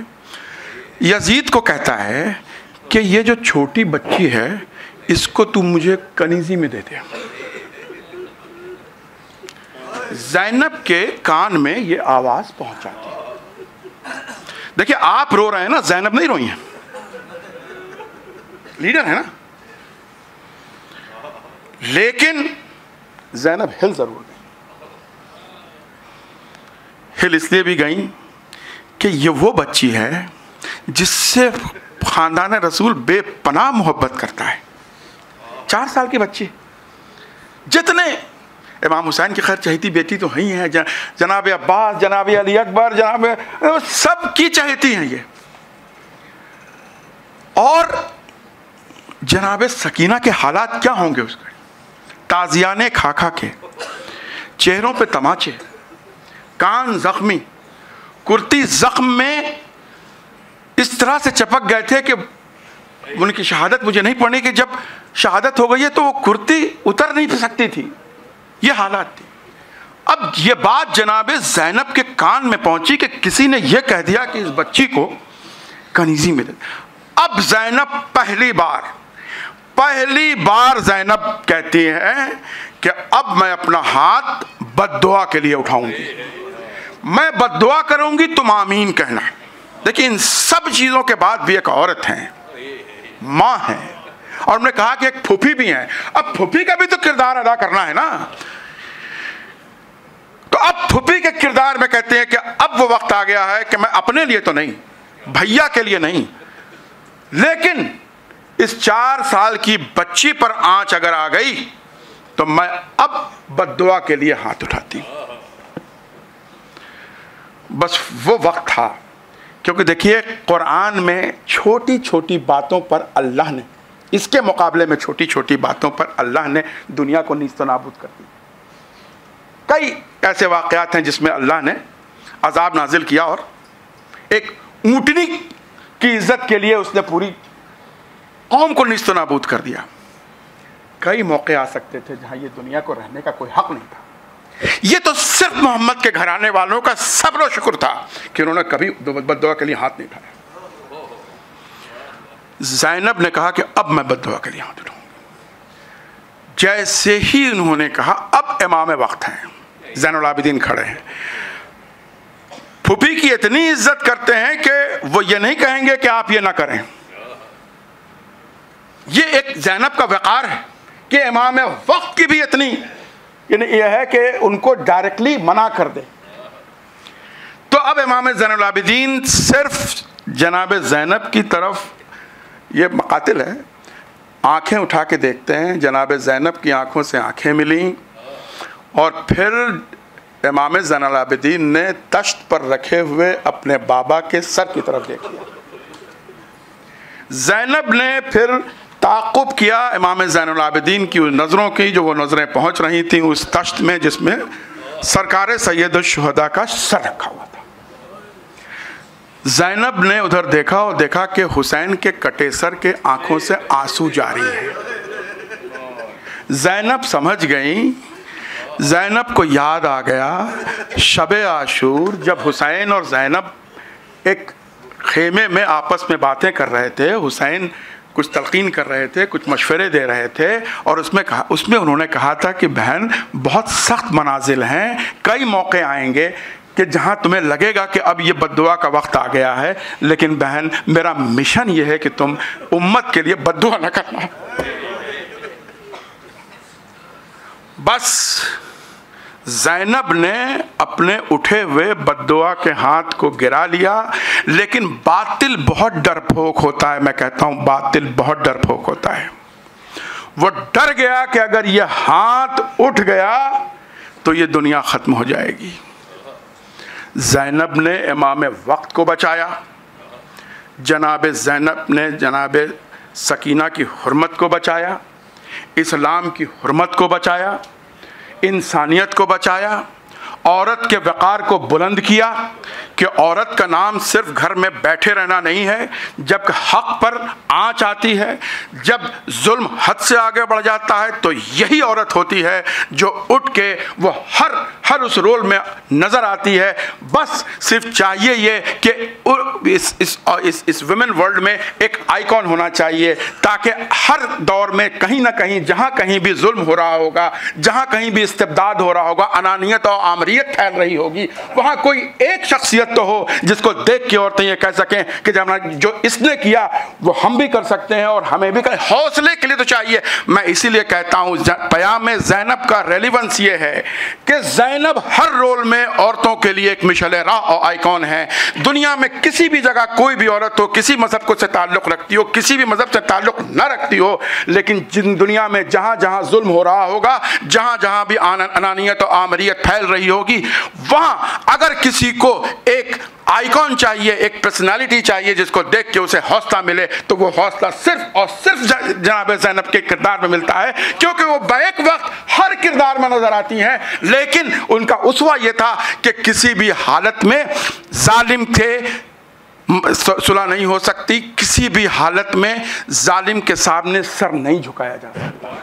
S4: यजीद को कहता है कि ये जो छोटी बच्ची है इसको तुम मुझे कनीज़ी में दे दे। ज़ैनब के कान में ये आवाज़ पहुंच जाती है। देखिए आप रो रहे हैं ना, ज़ैनब नहीं रोई है, लीडर है ना, लेकिन ज़ैनब हिल जरूर गई। हिल इसलिए भी गई कि ये वो बच्ची है जिससे खानदान रसूल बेपनाह मोहब्बत करता है। 4 साल की बच्ची, जितने इमाम हुसैन की खैर चहेती बेटी तो ही है, जनाब अब्बास, जनाब अली अकबर, जनाब सब की चहेती हैं ये। और जनाब सकीना के हालात क्या होंगे उसके, ताजियाने खा खा के, चेहरों पे तमाचे, कान जख्मी, कुर्ती जख्म में इस तरह से चपक गए थे कि उनकी शहादत मुझे नहीं पढ़नी कि जब शहादत हो गई है तो वो कुर्ती उतर नहीं सकती थी, ये हालात थी। अब ये बात जनाब ज़ैनब के कान में पहुंची कि किसी ने यह कह दिया कि इस बच्ची को कनीज़ी मिले। अब ज़ैनब पहली बार ज़ैनब कहती है कि अब मैं अपना हाथ बद्दुआ के लिए उठाऊंगी, मैं बद्दुआ करूंगी, तुम आमीन कहना। देखिए इन सब चीज़ों के बाद भी एक औरत है, माँ है, और हमने कहा कि एक फूफी भी है। अब फूफी का भी तो किरदार अदा करना है ना, तो अब फूफी के किरदार में कहते हैं कि अब वो वक्त आ गया है कि मैं अपने लिए तो नहीं, भैया के लिए नहीं, लेकिन इस 4 साल की बच्ची पर आंच अगर आ गई तो मैं अब बद्दुआ के लिए हाथ उठाती हूं। बस वो वक्त था, क्योंकि देखिए कुरान में छोटी छोटी बातों पर अल्लाह ने, इसके मुकाबले में छोटी छोटी बातों पर अल्लाह ने दुनिया को नीस्त नाबूद कर दी। कई ऐसे वाक़यात हैं जिसमें अल्लाह ने अजाब नाजिल किया और एक ऊँटनी की इज्जत के लिए उसने पूरी कौम को नीस्त नाबूद कर दिया। कई मौके आ सकते थे जहां ये दुनिया को रहने का कोई हक नहीं था। ये तो सिर्फ मोहम्मद के घराने वालों का सब्र और शुक्र था कि उन्होंने कभी बद्दुआ के लिए हाथ नहीं उठाया। ज़ैनब ने कहा कि अब मैं बद्दुआ के लिए हाथ उठाऊंगी। जैसे ही उन्होंने कहा अब इमाम वक्त हैं, ज़ैनुल आबिदीन खड़े हैं, फूफी की इतनी इज्जत करते हैं कि वो ये नहीं कहेंगे कि आप ये ना करें। ये एक ज़ैनब का वक़ार है कि इमाम वक्त की भी इतनी यह है कि उनको डायरेक्टली मना कर दे। तो अब इमाम ज़ैनुल आबिदीन सिर्फ जनाब ज़ैनब की तरफ, ये मकातिल है, आंखें उठा के देखते हैं, जनाब ज़ैनब की आंखों से आंखें मिली और फिर इमाम ज़ैनुल आबिदीन ने तश्त पर रखे हुए अपने बाबा के सर की तरफ देख लिया। ज़ैनब ने फिर ताक़ुब किया इमाम ज़ैनुल आबिदीन की उन नज़रों की, जो वो नज़रें पहुँच रही थीं उस तश्त में जिसमें सरकार सैयद शुहदा का सर रखा हुआ था। ज़ैनब ने उधर देखा और देखा कि हुसैन के कटे सर के आंखों से आंसू जारी हैं। ज़ैनब समझ गई, ज़ैनब को याद आ गया शब आशूर जब हुसैन और ज़ैनब एक खेमे में आपस में बातें कर रहे थे, हुसैन कुछ तलकीन कर रहे थे, कुछ मशवरे दे रहे थे, और उसमें उन्होंने कहा था कि बहन बहुत सख्त मनाजिल हैं, कई मौके आएंगे कि जहां तुम्हें लगेगा कि अब ये बद्दुआ का वक्त आ गया है, लेकिन बहन मेरा मिशन ये है कि तुम उम्मत के लिए बद्दुआ न करना। बस ज़ैनब ने अपने उठे हुए बद्दुआ के हाथ को गिरा लिया, लेकिन बातिल बहुत डरपोक होता है। मैं कहता हूँ बातिल बहुत डरपोक होता है। वो डर गया कि अगर ये हाथ उठ गया तो ये दुनिया ख़त्म हो जाएगी। ज़ैनब ने इमाम वक्त को बचाया, जनाब ज़ैनब ने जनाब सकीना की हुर्मत को बचाया, इस्लाम की हुर्मत को बचाया, इंसानियत को बचाया, औरत के वक़ार को बुलंद किया कि औरत का नाम सिर्फ घर में बैठे रहना नहीं है। जब हक पर आंच आती है, जब जुल्म हद से आगे बढ़ जाता है, तो यही औरत होती है जो उठ के वो हर उस रोल में नज़र आती है। बस सिर्फ चाहिए ये कि इस वुमेन वर्ल्ड में एक आइकॉन होना चाहिए, ताकि हर दौर में कहीं ना कहीं जहाँ कहीं भी जुल्म हो रहा होगा, जहाँ कहीं भी इस्तिबदाद हो रहा होगा, अनानियत और आमरियत फैल रही होगी, वहाँ कोई एक शख्सियत शख्सियत तो हो जिसको देख के औरतें ये कह सकें कि जब जो इसने किया वो हम भी कर सकते हैं और हमें भी कर। हौसले के लिए तो चाहिए। मैं इसीलिए कहता हूँ पयाम ज़ैनब का रेलिवेंस ये है कि ज़ैनब हर रोल में औरतों के लिए एक मिशल राह और आइकॉन है। दुनिया में किसी भी जगह कोई भी औरत हो, किसी मजहब को से ताल्लुक़ रखती हो, किसी भी मजहब से ताल्लुक़ न रखती हो, लेकिन जिन दुनिया में जहाँ जहाँ जुल्म हो रहा होगा, जहाँ जहाँ भी अनानियत और आमरियत फैल रही होगी, वहाँ अगर किसी को एक आइकॉन चाहिए, एक पर्सनालिटी चाहिए जिसको देख के उसे हौसला मिले, तो वो हौसला सिर्फ और सिर्फ जनाब ज़ैनब के किरदार में मिलता है, क्योंकि वो बैक वक्त हर किरदार में नजर आती हैं, लेकिन उनका उसवा ये था कि किसी भी हालत में जालिम थे, सुलह नहीं हो सकती, किसी भी हालत में जालिम के सामने सर नहीं झुकाया जा सकता।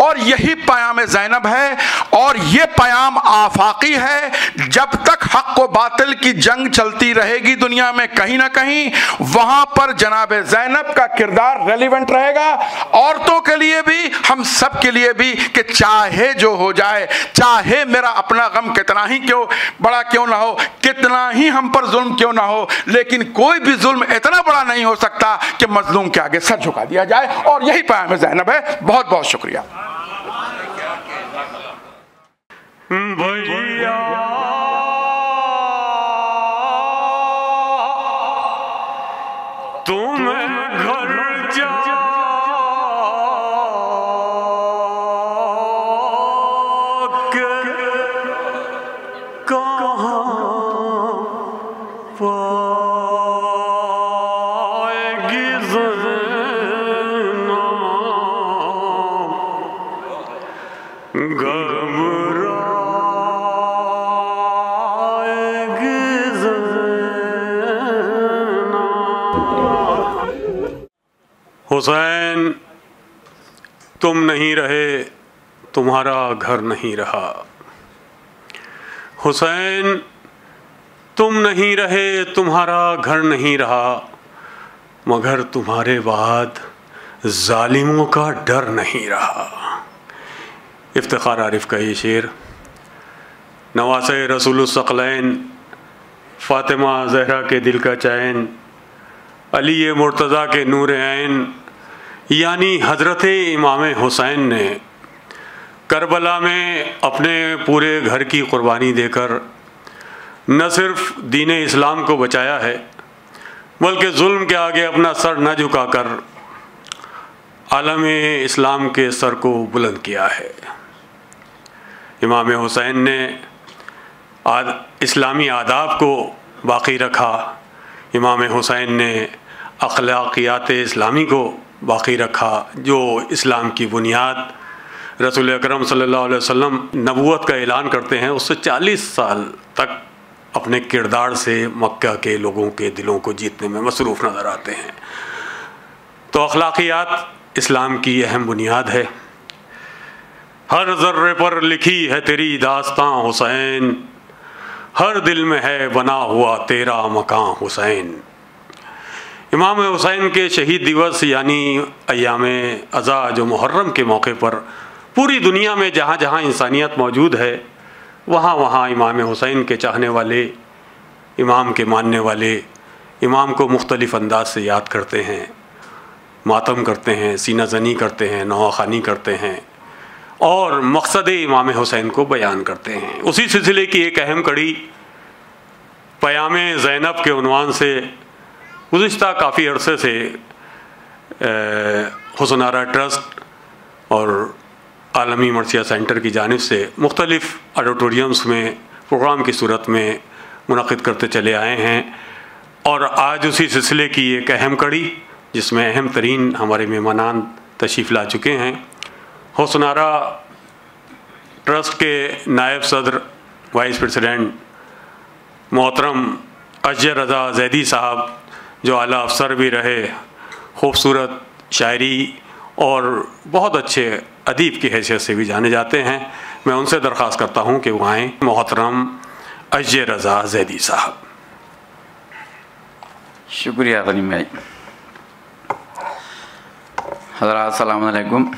S4: और यही पयाम ज़ैनब है और ये पयाम आफाकी है। जब तक हक व बातिल की जंग चलती रहेगी दुनिया में कहीं ना कहीं, वहां पर जनाब ज़ैनब का किरदार रेलिवेंट रहेगा, औरतों के लिए भी, हम सब के लिए भी, कि चाहे जो हो जाए, चाहे मेरा अपना गम कितना ही क्यों बड़ा क्यों ना हो, कितना ही हम पर जुल्म क्यों ना हो, लेकिन कोई भी जुल्म इतना बड़ा नहीं हो सकता कि मजलूम के आगे सर झुका दिया जाए। और यही पयाम ज़ैनब है। बहुत बहुत शुक्रिया।
S1: भैया तुम घर जाके कहाँ पाएगी हुसैन तुम नहीं रहे तुम्हारा घर नहीं रहा, हुसैन तुम नहीं रहे तुम्हारा घर नहीं रहा, मगर तुम्हारे बाद जालिमों का डर नहीं रहा। इफ्तिखार आरिफ का ये शेर नवासे रसूलुस सकलैन, फ़ातिमा ज़हरा के दिल का चैन, अली मुर्तज़ा के नूर ऐन, यानी हज़रत इमाम हुसैन ने करबला में अपने पूरे घर की क़ुरबानी देकर न सिर्फ दीन इस्लाम को बचाया है, बल्कि जुल्म के आगे अपना सर न झुकाकर आलम इस्लाम के सर को बुलंद किया है। इमाम हुसैन ने इस्लामी आदाब को बाक़ी रखा, इमाम हुसैन ने अखलाक़ियात इस्लामी को बाक़ी रखा, जो इस्लाम की बुनियाद रसूल अकरम सल्लल्लाहु अलैहि वसल्लम नबूवत का ऐलान करते हैं, उससे 40 साल तक अपने किरदार से मक्का के लोगों के दिलों को जीतने में मसरूफ़ नज़र आते हैं। तो अखलाक़ियात इस्लाम की अहम बुनियाद है। हर ज़र्रे पर लिखी है तेरी दास्तां हुसैन, हर दिल में है बना हुआ तेरा मकान हुसैन। इमाम हुसैन के शहीद दिवस यानी अय्याम अज़ा जो मुहर्रम के मौके पर पूरी दुनिया में जहाँ जहाँ इंसानियत मौजूद है, वहाँ वहाँ इमाम हुसैन के चाहने वाले, इमाम के मानने वाले इमाम को मुख्तलिफ़ अंदाज से याद करते हैं, मातम करते हैं, सीना ज़नी करते हैं, नवाखानी करते हैं और मकसद इमाम हुसैन को बयान करते हैं। उसी सिलसिले की एक अहम कड़ी पयाम ज़ैनब के उन्वान से गुज़िश्ता काफ़ी अरसे से हुस्न आरा ट्रस्ट और आलमी मरसिया सेंटर की जानिब से मुख्तलिफ़ ऑडिटोरियम्स में प्रोग्राम की सूरत में मुनक़िद करते चले आए हैं। और आज उसी सिलसिले की एक अहम कड़ी जिसमें अहम तरीन हमारे मेहमानान तशरीफ़ ला चुके हैं, हुस्न आरा ट्रस्ट के नायब सदर वाइस प्रेसिडेंट मोहतरम अजय रज़ा ज़ैदी साहब, जो आला अफसर भी रहे, खूबसूरत शायरी और बहुत अच्छे अदीब की हैसियत से भी जाने जाते हैं। मैं उनसे दरख्वास्त करता हूँ कि वो आएँ। मोहतरम अजय रज़ा ज़ैदी साहब।
S5: शुक्रिया गनीम भाई। हज़रात अस्सलामु अलैकुम,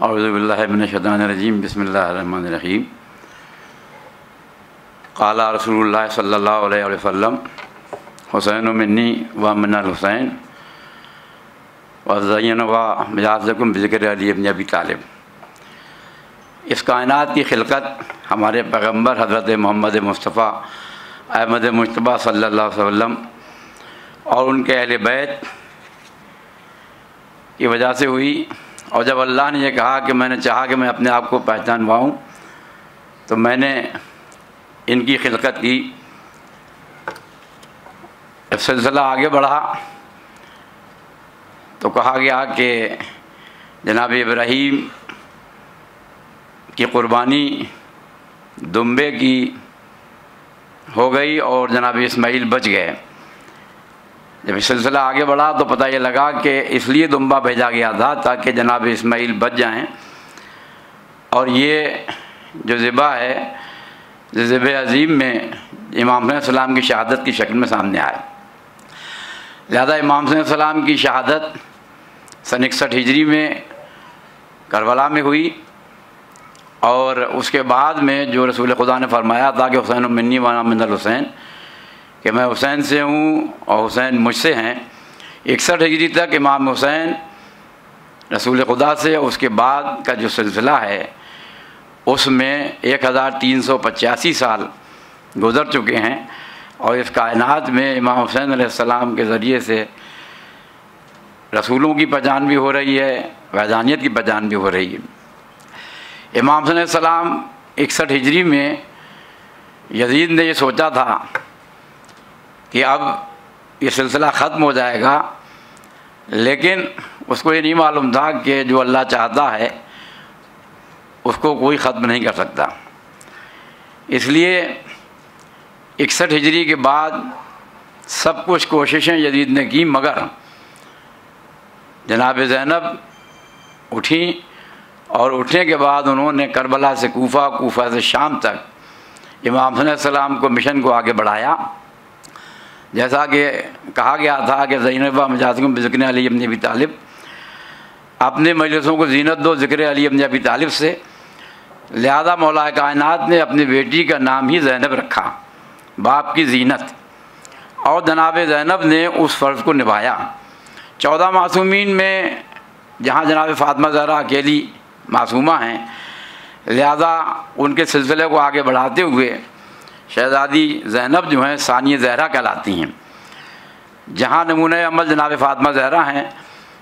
S5: औज़ु बिल्लाहि मिनश शैतानिर रजीम, बिस्मिल्लाहिर रहमानिर रहीम। क़ाला रसूलुल्लाह सल्लल्लाहु अलैहि वसल्लम हुसैन मिन्नी व मिनल हुसैन व ज़य्यन व मिजाज़कुम बिज़िक्र अली इब्न अबी तालिब। इस कायनात की खिलकत हमारे पैगम्बर हज़रत मोहम्मद मुस्तफ़ा अहमद मुज्तबा सल्लल्लाहु अलैहि वसल्लम और उनके अहले बैत की वजह से हुई। और जब अल्लाह ने यह कहा कि मैंने चाहा कि मैं अपने आप को पहचानवाऊँ, तो मैंने इनकी खिलकत की। जब सिलसिला आगे बढ़ा तो कहा गया कि जनाब इब्राहीम की क़ुरबानी दुम्बे की हो गई और जनाब इस्माइल बच गए। जब सिलसिला आगे बढ़ा तो पता ये लगा कि इसलिए दुम्बा भेजा गया था ताकि जनाब इस्माइल बच जाएं, और ये जो ज़िबा है ज़िब अज़ीम में इमाम सलाम की शहादत की शक्ल में सामने आया। लिहाजा इमाम सलाम की शहादत सन 61 हिजरी में करबला में हुई, और उसके बाद में जो रसूल खुदा ने फरमाया था कि हुसैन मिन्नी व मिनल हुसैन, कि मैं हुसैन से हूँ और हुसैन मुझसे हैं। 61 हिजरी तक इमाम हुसैन रसूल खुदा से, उसके बाद का जो सिलसिला है उसमें 1385 साल गुज़र चुके हैं, और इस कायनात में इमाम हुसैन अलैहिस्सलाम के ज़रिए से रसूलों की पहचान भी हो रही है, वहदानियत की पहचान भी हो रही है। इमाम हुसैन अलैहिस्सलाम 61 हिजरी में यजीद ने ये सोचा था कि अब ये सिलसिला ख़त्म हो जाएगा, लेकिन उसको ये नहीं मालूम था कि जो अल्लाह चाहता है उसको कोई ख़त्म नहीं कर सकता। इसलिए 61 हिजरी के बाद सब कुछ कोशिशें यजीद ने की, मगर जनाब ज़ैनब उठी, और उठने के बाद उन्होंने करबला से कूफा, कूफा से शाम तक इमाम हुसैन सलाम को मिशन को आगे बढ़ाया। जैसा कि कहा गया था कि ज़ैनब मिजाज़कुम बिज़िक्र अली इब्न अबी तालिब, अपने मजलिसों को ज़ीनत दो ज़िक्र अली इब्न अबी तालिब से। लिहाजा मौला कायनात ने अपनी बेटी का नाम ही ज़ैनब रखा, बाप की ज़ीनत, और जनाब ज़ैनब ने उस फ़र्ज़ को निभाया। 14 मासूमीन में जहाँ जनाब फ़ातिमा ज़हरा अकेली मासूमा हैं, लिहाजा उनके सिलसिले को आगे बढ़ाते हुए शहज़ादी ज़ैनब जो हैं सानिया ज़हरा कहलाती हैं। जहाँ नमूने अमल जनाब फ़ातिमा ज़हरा हैं,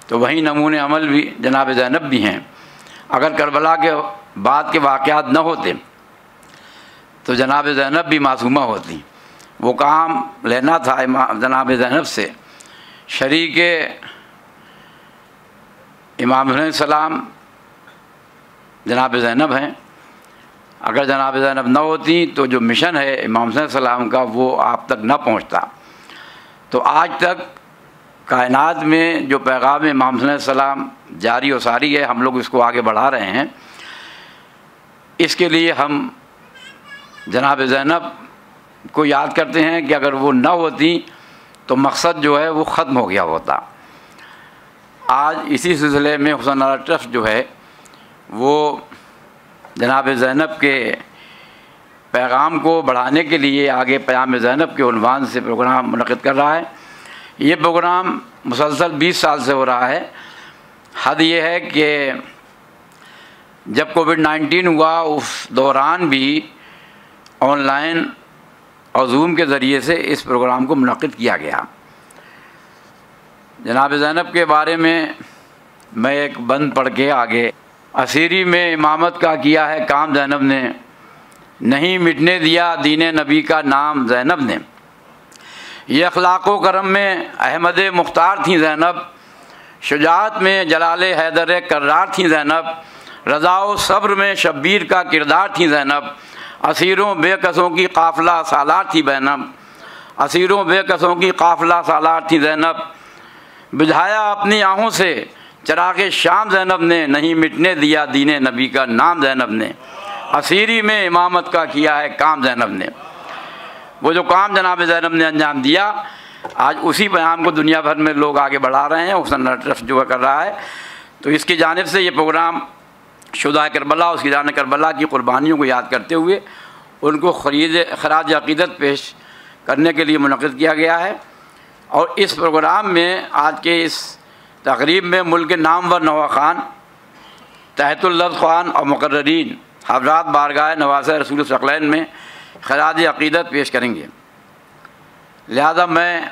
S5: तो वहीं नमूने अमल भी जनाब ज़ैनब भी हैं। अगर करबला के बाद के वाक़यात न होते तो जनाब ज़ैनब भी मासूमा होती। वो काम लेना था जनाब ज़ैनब से। शरीक इमाम हुसैन सलाम जनाब ज़ैनब हैं। अगर जनाब ज़ैनब न होती तो जो मिशन है इमाम हुसैन सलाम का वो आप तक न पहुंचता। तो आज तक कायनात में जो पैगाम इमाम हुसैन सलाम जारी और सारी है, हम लोग इसको आगे बढ़ा रहे हैं। इसके लिए हम जनाब ज़ैनब को याद करते हैं कि अगर वो न होती तो मकसद जो है वो ख़त्म हो गया होता। आज इसी सिलसिले में हुसैन नारा ट्रस्ट जो है वो जनाब ज़ैनब के पैगाम को बढ़ाने के लिए आगे प्याम ज़ैनब के उन्वान से प्रोग्राम मुनक़िद कर रहा है। ये प्रोग्राम मुसलसल 20 साल से हो रहा है। हद ये है कि जब कोविड-19 हुआ उस दौरान भी ऑनलाइन और जूम के ज़रिए से इस प्रोग्राम को मुनक़िद किया गया। जनाब ज़ैनब के बारे में मैं एक बंद पढ़ के आगे, असीरी में इमामत का किया है काम ज़ैनब ने, नहीं मिटने दिया दीन नबी का नाम ज़ैनब ने। ये अखलाक़ व करम में अहमद मुख्तार थी ज़ैनब, शुजाअत में जलाल हैदर कर्रार थी ज़ैनब, रज़ा व सब्र में शब्बीर का किरदार थी ज़ैनब, असीरों बेकसों की काफ़िला सालार थी ज़ैनब, असीरों बेकसों की काफ़िला सालार थी ज़ैनब, बुझाया अपनी आहों से चराग़ शाम ज़ैनब ने, नहीं मिटने दिया दीन नबी का नाम ज़ैनब ने, असीरी में इमामत का किया है काम ज़ैनब ने। वो जो काम जनाब ज़ैनब ने अंजाम दिया, आज उसी पैगाम को दुनिया भर में लोग आगे बढ़ा रहे हैं। हुसैन नारा ट्रस्ट जो कर रहा है, तो इसकी जानिब से ये प्रोग्राम शुदा करबला, उसकी जान करबला की क़ुरबानियों को याद करते हुए उनको खराज अक़ीदत पेश करने के लिए मुनक़िद किया गया है। और इस प्रोग्राम में आज के इस तक़रीब में मुल्क के नामवर नवाख़ान, तहतुल लफ़्ज़ ख़वान और मुक़र्ररीन हज़रात बारगाह नवाज़ रसूल सकलैन में खराज अक़ीदत पेश करेंगे। लिहाजा मैं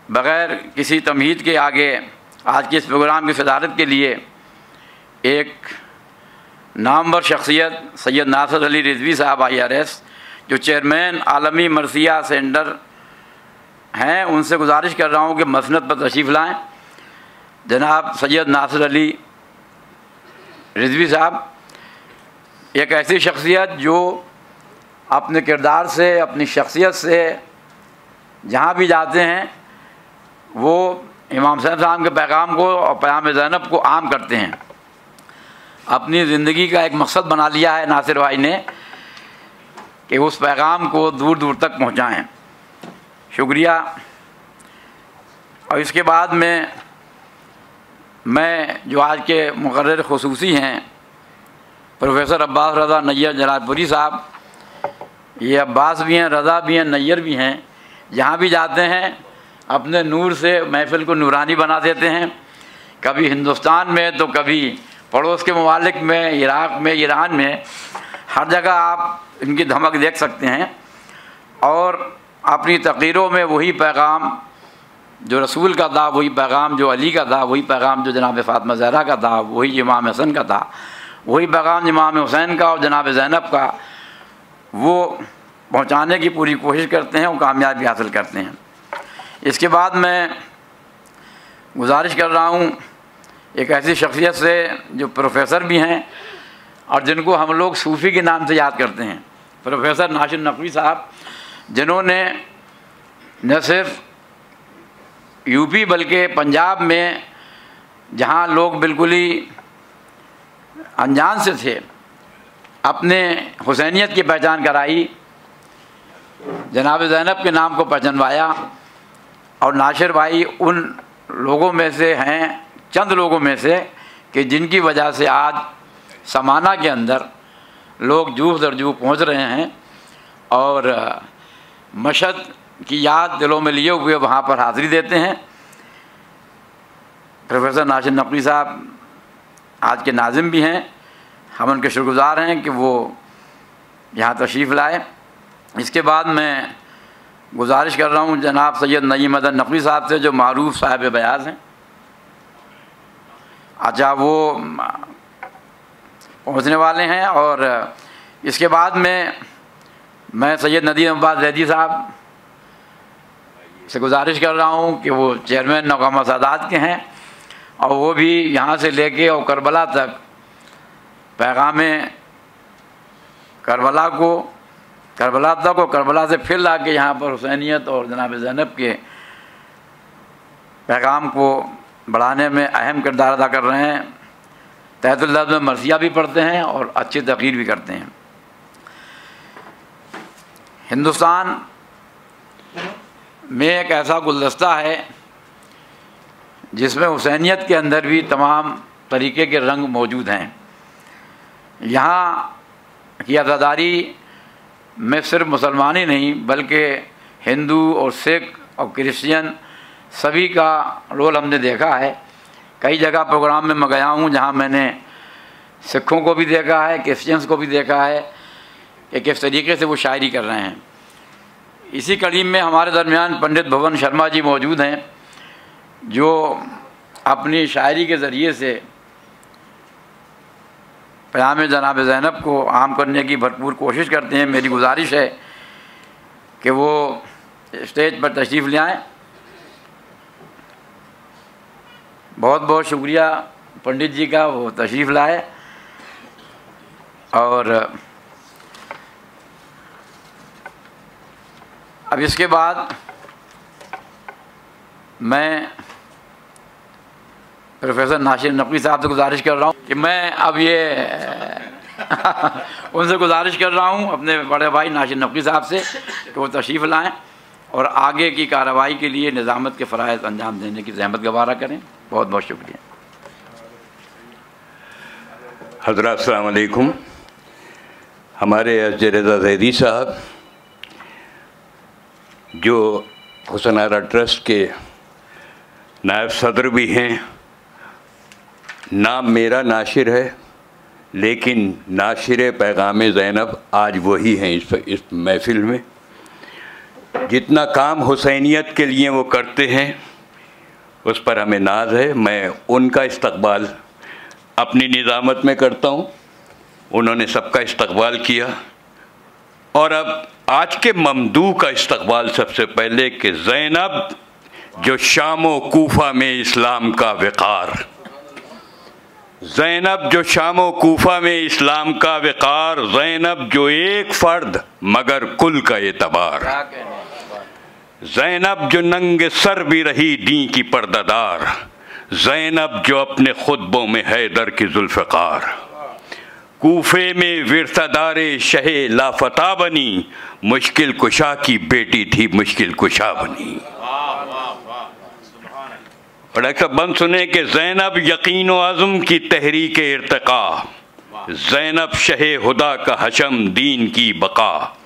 S5: बग़ैर किसी तमहीद के आगे आज के इस प्रोग्राम की सदारत के लिए एक नामवर शख्सियत सैयद नासिर अली रिज़वी साहब IRS, जो चेयरमैन आलमी मरसिया सेंटर हैं, उनसे गुजारिश कर रहा हूँ कि मसनद पर तशरीफ़ लाएँ। जनाब सैयद नासिर अली रिज़वी साहब एक ऐसी शख्सियत जो अपने किरदार से, अपनी शख्सियत से जहाँ भी जाते हैं वो इमाम हुसैन साहब के पैगाम को और पैगाम ज़ैनब को आम करते हैं। अपनी ज़िंदगी का एक मकसद बना लिया है नासिर भाई ने कि उस पैगाम को दूर दूर तक पहुँचाएँ। शुक्रिया। और इसके बाद में मैं जो आज के मुक़र्रर ख़ुसूसी हैं प्रोफेसर अब्बास रज़ा नैयर जलालपुरी साहब, ये अब्बास भी हैं, रज़ा भी हैं, नैयर भी हैं, जहाँ भी जाते हैं अपने नूर से महफ़िल को नूरानी बना देते हैं। कभी हिंदुस्तान में तो कभी पड़ोस के ममालिक में, इराक़ में, ईरान में, हर जगह आप इनकी धमक देख सकते हैं। और अपनी तक़रीरों में वही पैगाम जो रसूल का था, वही पैगाम जो अली का था, वही पैगाम जो जनाब फ़ातिमा ज़हरा का था, वही इमाम हसन का था, वही पैगाम इमाम हुसैन का और जनाब ज़ैनब का, वो पहुँचाने की पूरी कोशिश करते हैं और कामयाबी हासिल करते हैं। इसके बाद मैं गुजारिश कर रहा हूँ एक ऐसी शख्सियत से जो प्रोफेसर भी हैं और जिनको हम लोग सूफ़ी के नाम से याद करते हैं, प्रोफेसर नासिर नक़वी साहब, जिन्होंने न सिर्फ यूपी बल्कि पंजाब में जहाँ लोग बिल्कुल ही अनजान से थे अपने हुसैनियत की पहचान कराई, जनाब ज़ैनब के नाम को पहचानवाया। और नासिर भाई उन लोगों में से हैं, चंद लोगों में से, कि जिनकी वजह से आज समाना के अंदर लोग जूह दर जूह पहुँच रहे हैं और मशहद की याद दिलों में लिए हुए वहाँ पर हाज़िरी देते हैं। प्रोफेसर नासिर नक़वी साहब आज के नाज़िम भी हैं, हम उनके शुक्रगुज़ार हैं कि वो यहाँ तशरीफ़ लाए। इसके बाद मैं गुजारिश कर रहा हूँ जनाब सैयद नईम मदन नक़वी साहब से, जो मारूफ़ साहिब बयाज़ हैं। अच्छा, वो पहुँचने वाले हैं। और इसके बाद में मैं सैयद नदीम अब्बास ज़ैदी साहब से गुजारिश कर रहा हूँ कि वो चेयरमैन नौकामा सादात के हैं और वो भी यहाँ से लेके और करबला तक पैगाम करबला तक और करबला से फिर ला के यहाँ पर हुसैनियत और जनाब ज़ैनब के पैगाम को बढ़ाने में अहम किरदार अदा कर रहे हैं। तहतुल लफ़्ज़ में मरसिया भी पढ़ते हैं और अच्छी तक़रीर भी करते हैं। हिंदुस्तान में एक ऐसा गुलदस्ता है जिसमें हुसैनियत के अंदर भी तमाम तरीक़े के रंग मौजूद हैं। यहाँ की अज़ादारी में सिर्फ मुसलमान ही नहीं बल्कि हिंदू और सिख और क्रिश्चियन सभी का रोल हमने देखा है। कई जगह प्रोग्राम में मैं गया हूँ जहाँ मैंने सिखों को भी देखा है, क्रिश्चियंस को भी देखा है कि किस तरीके से वो शायरी कर रहे हैं। इसी कड़ी में हमारे दरमियान पंडित भवन शर्मा जी मौजूद हैं, जो अपनी शायरी के ज़रिए से पैगाम जनाब ज़ैनब को आम करने की भरपूर कोशिश करते हैं। मेरी गुजारिश है कि वो स्टेज पर तशरीफ़ ले आएँ। बहुत बहुत शुक्रिया पंडित जी का, वो तशरीफ़ लाए। और अब इसके बाद मैं प्रोफेसर नासिर नक़वी साहब से गुजारिश कर रहा हूँ कि मैं अब ये उनसे गुजारिश कर रहा हूँ अपने बड़े भाई नासिर नक़वी साहब से कि वो तशरीफ़ लाएँ और आगे की कार्रवाई के लिए निज़ामत के फ़राइज़ अंजाम देने की ज़हमत गवारा करें। बहुत बहुत शुक्रिया।
S6: हज़रात अस्सलाम वालेकुम। हमारे एस.जे. रज़ा ज़ैदी साहब जो हुसैन आरा ट्रस्ट के नायब सदर भी हैं, नाम मेरा नाशिर है लेकिन नाशिर पैगाम ज़ैनब आज वही हैं इस महफ़िल में। जितना काम हुसैनियत के लिए वो करते हैं उस पर हमें नाज है। मैं उनका इस्तक़बाल अपनी निज़ामत में करता हूँ, उन्होंने सबका इस्तक़बाल किया। और अब आज के ममदू का इस्तक़बाल सबसे पहले कि ज़ैनब जो शाम व कूफा में इस्लाम का वक़ार, ज़ैनब जो शाम व कूफा में इस्लाम का वक़ार, ज़ैनब जो एक फ़र्द मगर कुल का एतबार, ज़ैनब जो नंगे सर भी रही दी की पर्दादार, ज़ैनब जो अपने खुतबों में हैदर की जुल्फ़कार, कूफे में विरसादारे शहे लाफता बनी, मुश्किल कुशा की बेटी थी मुश्किल कुशा बनी। और एक बंद सुने कि ज़ैनब यकीन व अज़्म की तहरीक इर्तिक़ा, ज़ैनब शहे हुदा का हशम दीन की बका,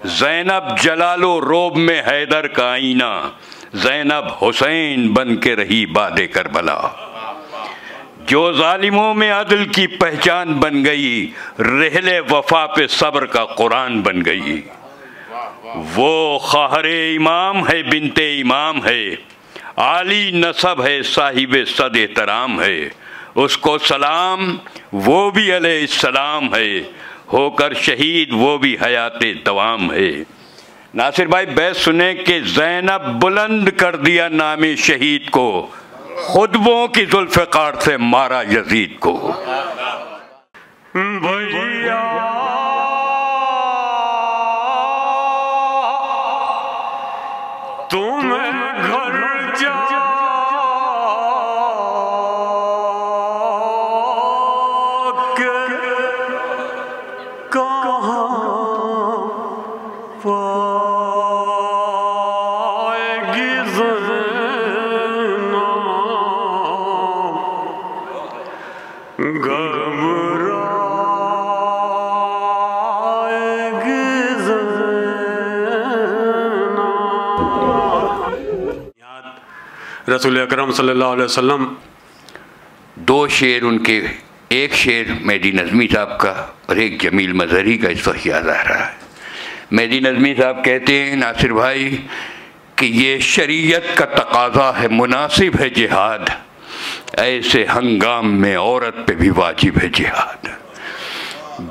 S6: ज़ैनब जलालो रोब में हैदर का आईना, ज़ैनब हुसैन बन के रही बादे करबला, जो ज़ालिमों में अदल की पहचान बन गई, रहले वफा पे सब्र का कुरान बन गई। वो ख़ाहरे इमाम है बिनते इमाम है, आली नसब है साहिब सद एहतराम है, उसको सलाम वो भी अलैहिस्सलाम है, होकर शहीद वो भी हयाते दवाम है। नासिर भाई बैत सुने कि ज़ैनब बुलंद कर दिया नामे शहीद को, खुतबों की जुल्फ़कार से मारा यजीद को। भैया तुम घर जा
S1: रसूल अकरम सल्लल्लाहु अलैहि वसल्लम।
S6: दो शेर उनके, एक शेर मेहदी नज़मी साहब का और एक जमील मज़हरी का इस वक्त याद आ रहा है। मेहदी नज़मी साहब कहते हैं नासिर भाई कि ये शरीयत का तकाज़ा है, मुनासिब है जिहाद, ऐसे हंगाम में औरत पे भी वाजिब है जिहाद।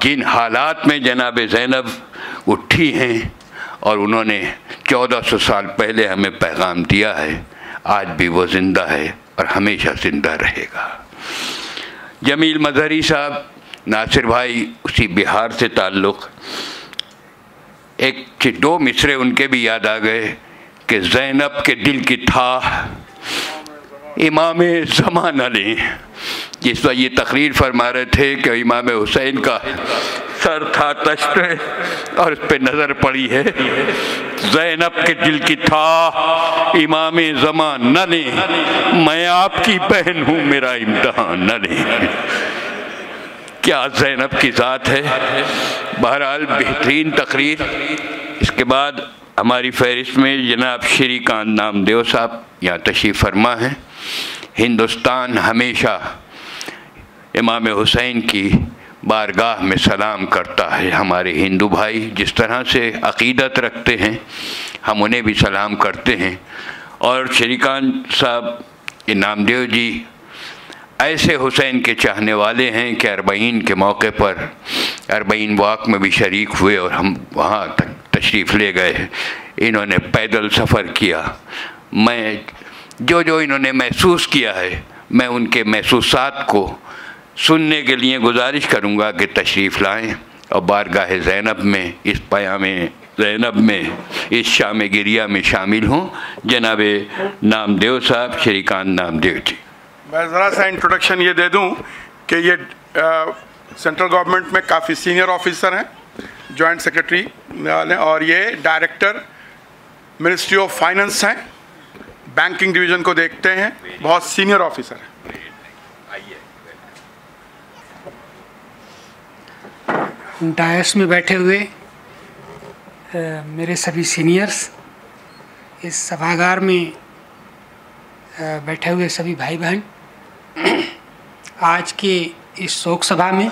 S6: जिन हालात में जनाब ज़ैनब उठी हैं और उन्होंने 1400 साल पहले हमें पैगाम दिया है, आज भी वो ज़िंदा है और हमेशा ज़िंदा रहेगा। जमील मज़हरी साहब, नासिर भाई उसी बिहार से ताल्लुक़, एक दो मिसरे उनके भी याद आ गए कि ज़ैनब के दिल की था इमाम ज़माना ने। जिस वक्त ये तकरीर फरमा रहे थे कि इमाम हुसैन का सर था तश्त और उस पर नज़र पड़ी है, ज़ैनब के दिल की था इमाम ज़माना ने, मैं आपकी बहन हूँ मेरा इम्तहान न ले। क्या ज़ैनब की ज़ात है। बहरहाल बेहतरीन तकरीर। इसके बाद हमारी फहरिस्त में जनाब श्रीकांत नामदेव साहब यहाँ तशरीफ़ फरमा हैं। हिंदुस्तान हमेशा इमाम हुसैन की बारगाह में सलाम करता है। हमारे हिंदू भाई जिस तरह से अक़ीदत रखते हैं हम उन्हें भी सलाम करते हैं। और श्रीकांत साहब ये नामदेव जी ऐसे हुसैन के चाहने वाले हैं कि 40 के मौके पर 40 वाक़ में भी शरीक हुए और हम वहाँ तक तशरीफ़ ले गए। इन्होंने पैदल सफ़र किया। मैं जो इन्होंने महसूस किया है मैं उनके महसूसात को सुनने के लिए गुजारिश करूँगा कि तशरीफ़ लाएँ और बारगाह ज़ैनब में, इस पयाम ज़ैनब में, इस शाम गिरिया में शामिल हों। जनाब नामदेव साहब, श्रीकांत नामदेव जी।
S4: मैं ज़रा सा इंट्रोडक्शन ये दे दूं कि ये सेंट्रल गवर्नमेंट में काफ़ी सीनियर ऑफिसर हैं, जॉइंट सेक्रेटरी वाले, और ये डायरेक्टर मिनिस्ट्री ऑफ फाइनेंस हैं, बैंकिंग डिवीज़न को देखते हैं, बहुत सीनियर ऑफिसर हैं।
S7: डायस में बैठे हुए मेरे सभी सीनियर्स, इस सभागार में बैठे हुए सभी भाई बहन, आज के इस शोक सभा में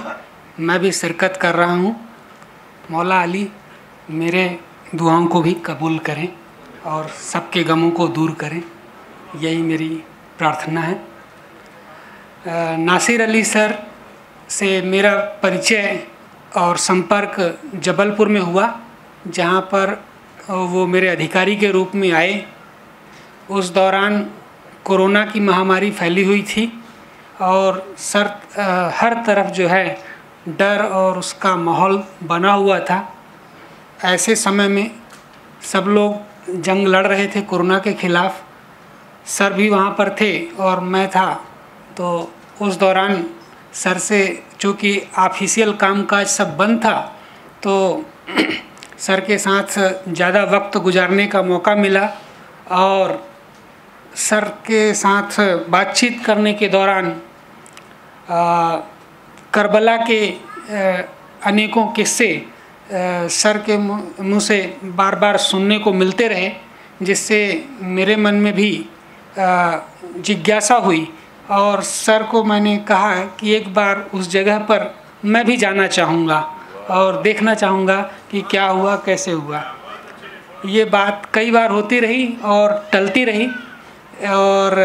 S7: मैं भी शिरकत कर रहा हूँ। मौला अली मेरे दुआओं को भी कबूल करें और सबके गमों को दूर करें, यही मेरी प्रार्थना है। नासिर अली सर से मेरा परिचय और संपर्क जबलपुर में हुआ, जहाँ पर वो मेरे अधिकारी के रूप में आए। उस दौरान कोरोना की महामारी फैली हुई थी और सर हर तरफ जो है डर और उसका माहौल बना हुआ था। ऐसे समय में सब लोग जंग लड़ रहे थे कोरोना के ख़िलाफ़। सर भी वहाँ पर थे और मैं था, तो उस दौरान सर से चूँकि ऑफिशियल कामकाज सब बंद था, तो सर के साथ ज़्यादा वक्त गुजारने का मौका मिला और सर के साथ बातचीत करने के दौरान करबला के अनेकों किस्से सर के मुँह से बार बार सुनने को मिलते रहे, जिससे मेरे मन में भी जिज्ञासा हुई और सर को मैंने कहा कि एक बार उस जगह पर मैं भी जाना चाहूँगा और देखना चाहूँगा कि क्या हुआ, कैसे हुआ। ये बात कई बार होती रही और टलती रही और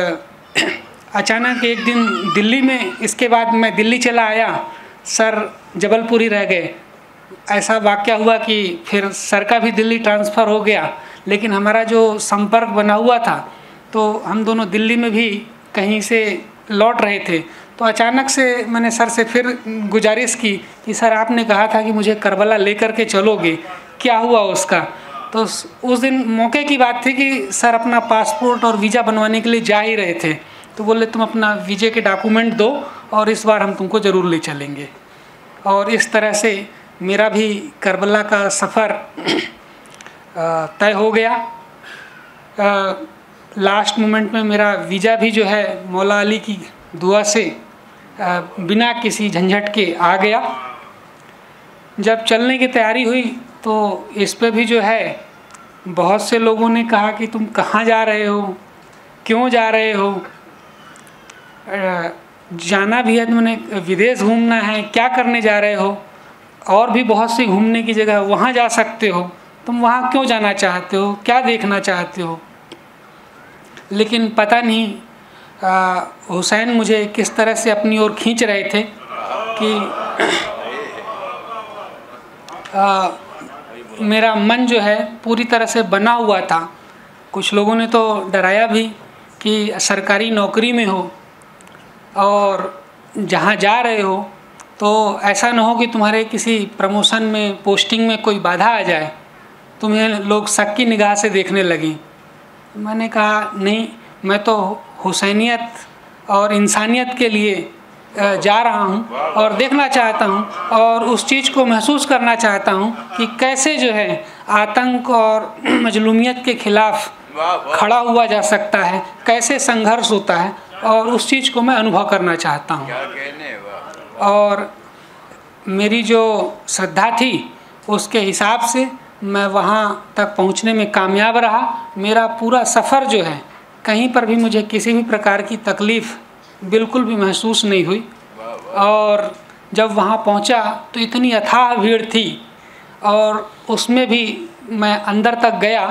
S7: अचानक एक दिन दिल्ली में, इसके बाद मैं दिल्ली चला आया, सर जबलपुर ही रह गए। ऐसा वाक़या हुआ कि फिर सर का भी दिल्ली ट्रांसफ़र हो गया, लेकिन हमारा जो संपर्क बना हुआ था तो हम दोनों दिल्ली में भी कहीं से लौट रहे थे। तो अचानक से मैंने सर से फिर गुजारिश की कि सर आपने कहा था कि मुझे करबला लेकर के चलोगे, क्या हुआ उसका। तो उस दिन मौके की बात थी कि सर अपना पासपोर्ट और वीज़ा बनवाने के लिए जा ही रहे थे, तो बोले तुम अपना वीज़े के डॉक्यूमेंट दो और इस बार हम तुमको ज़रूर ले चलेंगे। और इस तरह से मेरा भी करबला का सफ़र तय हो गया। लास्ट मोमेंट में मेरा वीज़ा भी जो है मौला अली की दुआ से बिना किसी झंझट के आ गया। जब चलने की तैयारी हुई तो इस पे भी जो है बहुत से लोगों ने कहा कि तुम कहाँ जा रहे हो, क्यों जा रहे हो, जाना भी है तुमने, विदेश घूमना है, क्या करने जा रहे हो, और भी बहुत सी घूमने की जगह वहाँ जा सकते हो, तुम वहाँ क्यों जाना चाहते हो, क्या देखना चाहते हो। लेकिन पता नहीं हुसैन मुझे किस तरह से अपनी ओर खींच रहे थे कि मेरा मन जो है पूरी तरह से बना हुआ था। कुछ लोगों ने तो डराया भी कि सरकारी नौकरी में हो और जहाँ जा रहे हो तो ऐसा ना हो कि तुम्हारे किसी प्रमोशन में, पोस्टिंग में कोई बाधा आ जाए, तुम्हें लोग शक की निगाह से देखने लगें। मैंने कहा नहीं, मैं तो हुसैनियत और इंसानियत के लिए जा रहा हूँ और देखना चाहता हूँ और उस चीज़ को महसूस करना चाहता हूँ कि कैसे जो है आतंक और मजलूमियत के ख़िलाफ़ खड़ा हुआ जा सकता है, कैसे संघर्ष होता है, और उस चीज़ को मैं अनुभव करना चाहता हूँ। और मेरी जो श्रद्धा थी उसके हिसाब से मैं वहाँ तक पहुँचने में कामयाब रहा। मेरा पूरा सफ़र जो है कहीं पर भी मुझे किसी भी प्रकार की तकलीफ़ बिल्कुल भी महसूस नहीं हुई। और जब वहाँ पहुँचा तो इतनी अथाह भीड़ थी और उसमें भी मैं अंदर तक गया,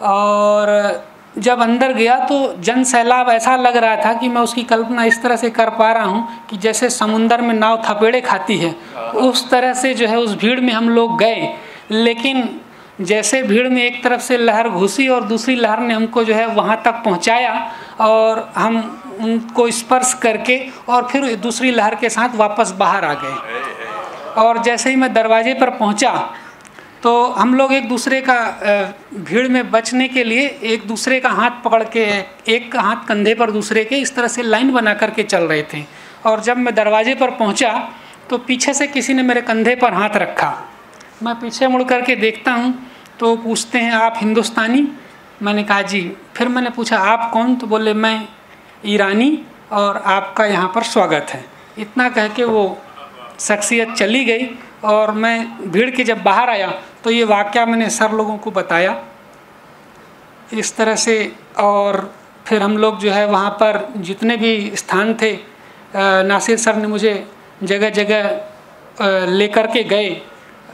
S7: और जब अंदर गया तो जन सैलाब ऐसा लग रहा था कि मैं उसकी कल्पना इस तरह से कर पा रहा हूँ कि जैसे समुंदर में नाव थपेड़े खाती है, उस तरह से जो है उस भीड़ में हम लोग गए। लेकिन जैसे भीड़ में एक तरफ से लहर घुसी और दूसरी लहर ने हमको जो है वहाँ तक पहुँचाया और हम उनको स्पर्श करके और फिर दूसरी लहर के साथ वापस बाहर आ गए। और जैसे ही मैं दरवाजे पर पहुँचा तो हम लोग एक दूसरे का भीड़ में बचने के लिए एक दूसरे का हाथ पकड़ के, एक हाथ कंधे पर दूसरे के, इस तरह से लाइन बना करके चल रहे थे। और जब मैं दरवाजे पर पहुंचा तो पीछे से किसी ने मेरे कंधे पर हाथ रखा। मैं पीछे मुड़ करके देखता हूं तो पूछते हैं आप हिंदुस्तानी? मैंने कहा जी। फिर मैंने पूछा आप कौन? तो बोले मैं ईरानी और आपका यहाँ पर स्वागत है। इतना कह के वो शख्सियत चली गई और मैं भीड़ के जब बाहर आया तो ये वाक़या मैंने सर लोगों को बताया इस तरह से। और फिर हम लोग जो है वहाँ पर जितने भी स्थान थे नासिर सर ने मुझे जगह जगह लेकर के गए।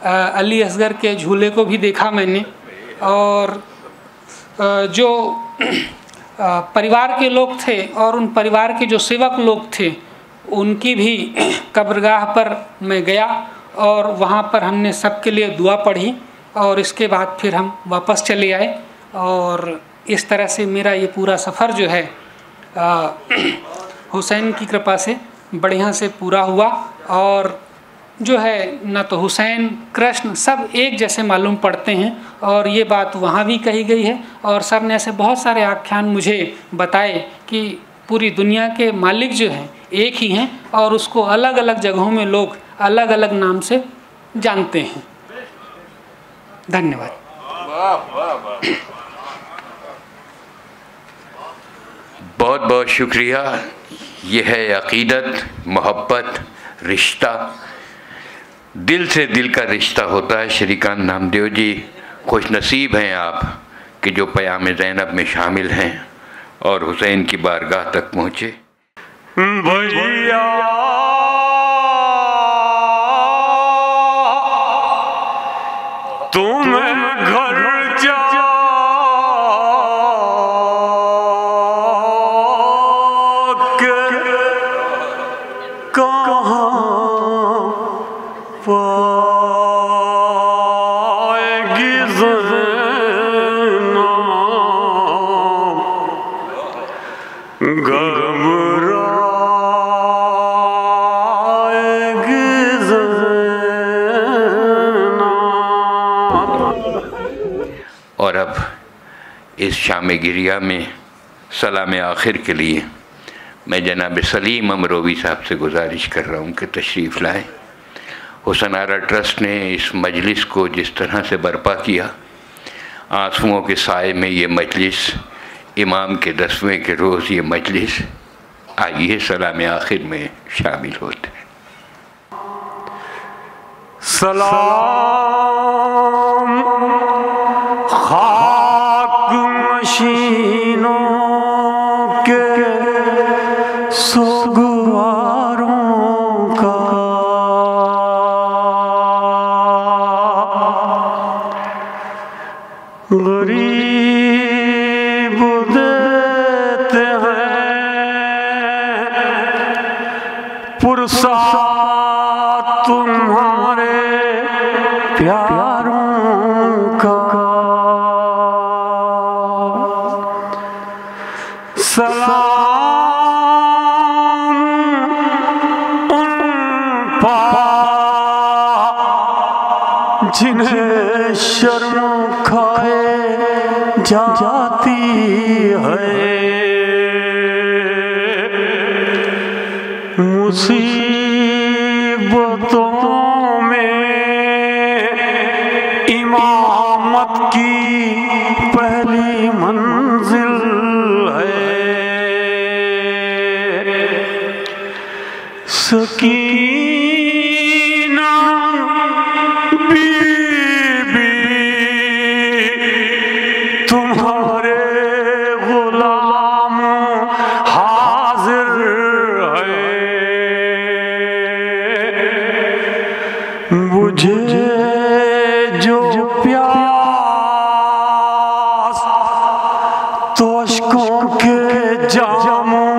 S7: अली असगर के झूले को भी देखा मैंने, और जो परिवार के लोग थे और उन परिवार के जो सेवक लोग थे उनकी भी कब्रगाह पर मैं गया और वहाँ पर हमने सबके लिए दुआ पढ़ी और इसके बाद फिर हम वापस चले आए। और इस तरह से मेरा ये पूरा सफ़र जो है हुसैन की कृपा से बढ़िया से पूरा हुआ। और जो है न तो हुसैन कृष्ण सब एक जैसे मालूम पड़ते हैं, और ये बात वहाँ भी कही गई है। और सर ने ऐसे बहुत सारे आख्यान मुझे बताए कि पूरी दुनिया के मालिक जो हैं एक ही हैं और उसको अलग अलग जगहों में लोग अलग अलग नाम से जानते हैं। धन्यवाद।
S6: बहुत बहुत शुक्रिया। यह है अक़ीदत, मोहब्बत, रिश्ता, दिल से दिल का रिश्ता होता है। श्रीकांत नामदेव जी खुश नसीब हैं आप कि जो क़याम ज़ैनब में शामिल हैं और हुसैन की बारगाह तक पहुँचे।
S1: भैया तुम घर जाके कहाँ पाएगी ज़ैनब, घबराएगी ज़ैनब।
S6: और अब इस शाम गिरिया में सलाम आखिर के लिए मैं जनाब सलीम अमरोवी साहब से गुजारिश कर रहा हूँ कि तशरीफ़ लाएँ। हुसैन आरा ट्रस्ट ने इस मजलिस को जिस तरह से बर्पा किया, आंसुओं के साए में ये मजलिस, इमाम के 10वें के रोज़ ये मजलिस, आइए सलाम आखिर में शामिल होते हैं।
S1: सलाम खाक मशीनों के सुगवारों का, गरीब देते हैं पुरसा तुम्हारे प्यारों का। सलाम उन पर जिन्हें शर्म खाए जाती है, मुसीबतों में इमामत की पहली मंजिल है। सकीना बीबी तुम्हारे गुलाम हाजिर है, मुझे जो प्यास तो अश्कों के जामों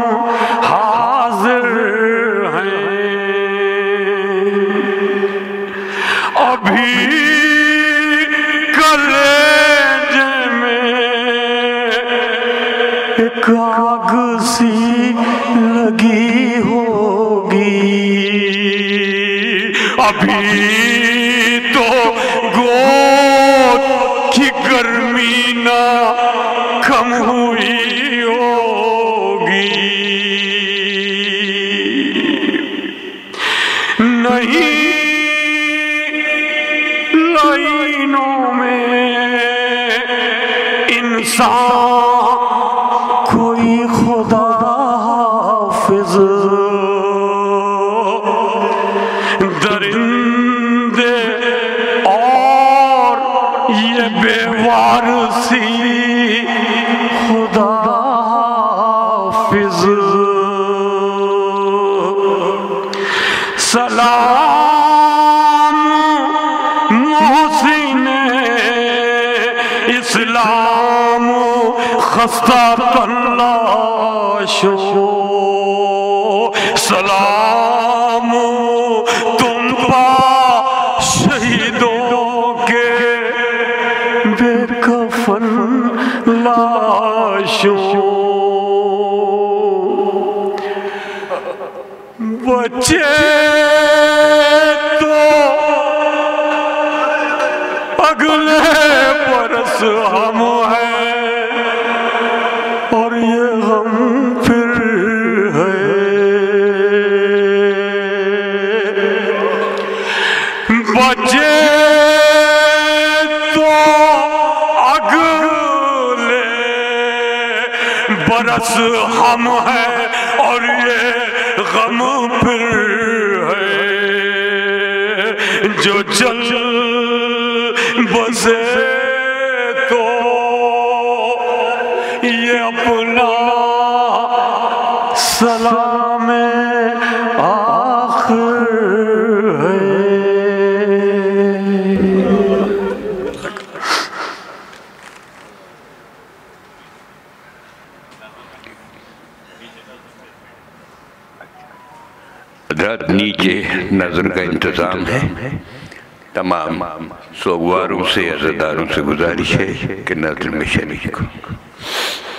S1: हाजिर हैं। अभी कलेजे में एक आग सी लगी होगी, अभी तो गोद की गर्मी ना कम हुई होगी। नहीं लाइनों में इंसान कोई खुदा हाफिज, दरिंदे खस्ता तल्लाशो सलाम तुम पा शहीदों के बेकफन लाशों। बच्चे तो अगले बरस हम हैं और ये हम फिर है। बच्चे तो अगले बरस हम हैं और ये गम फिर है। जो चल बसे तो ये अपना सलाम आखिर है।
S6: हज़रत नीचे नज़र का इंतज़ाम है। तमाम सोगवारों से अज़ादारों से गुजारिश है कि नज़र में शरीक हो।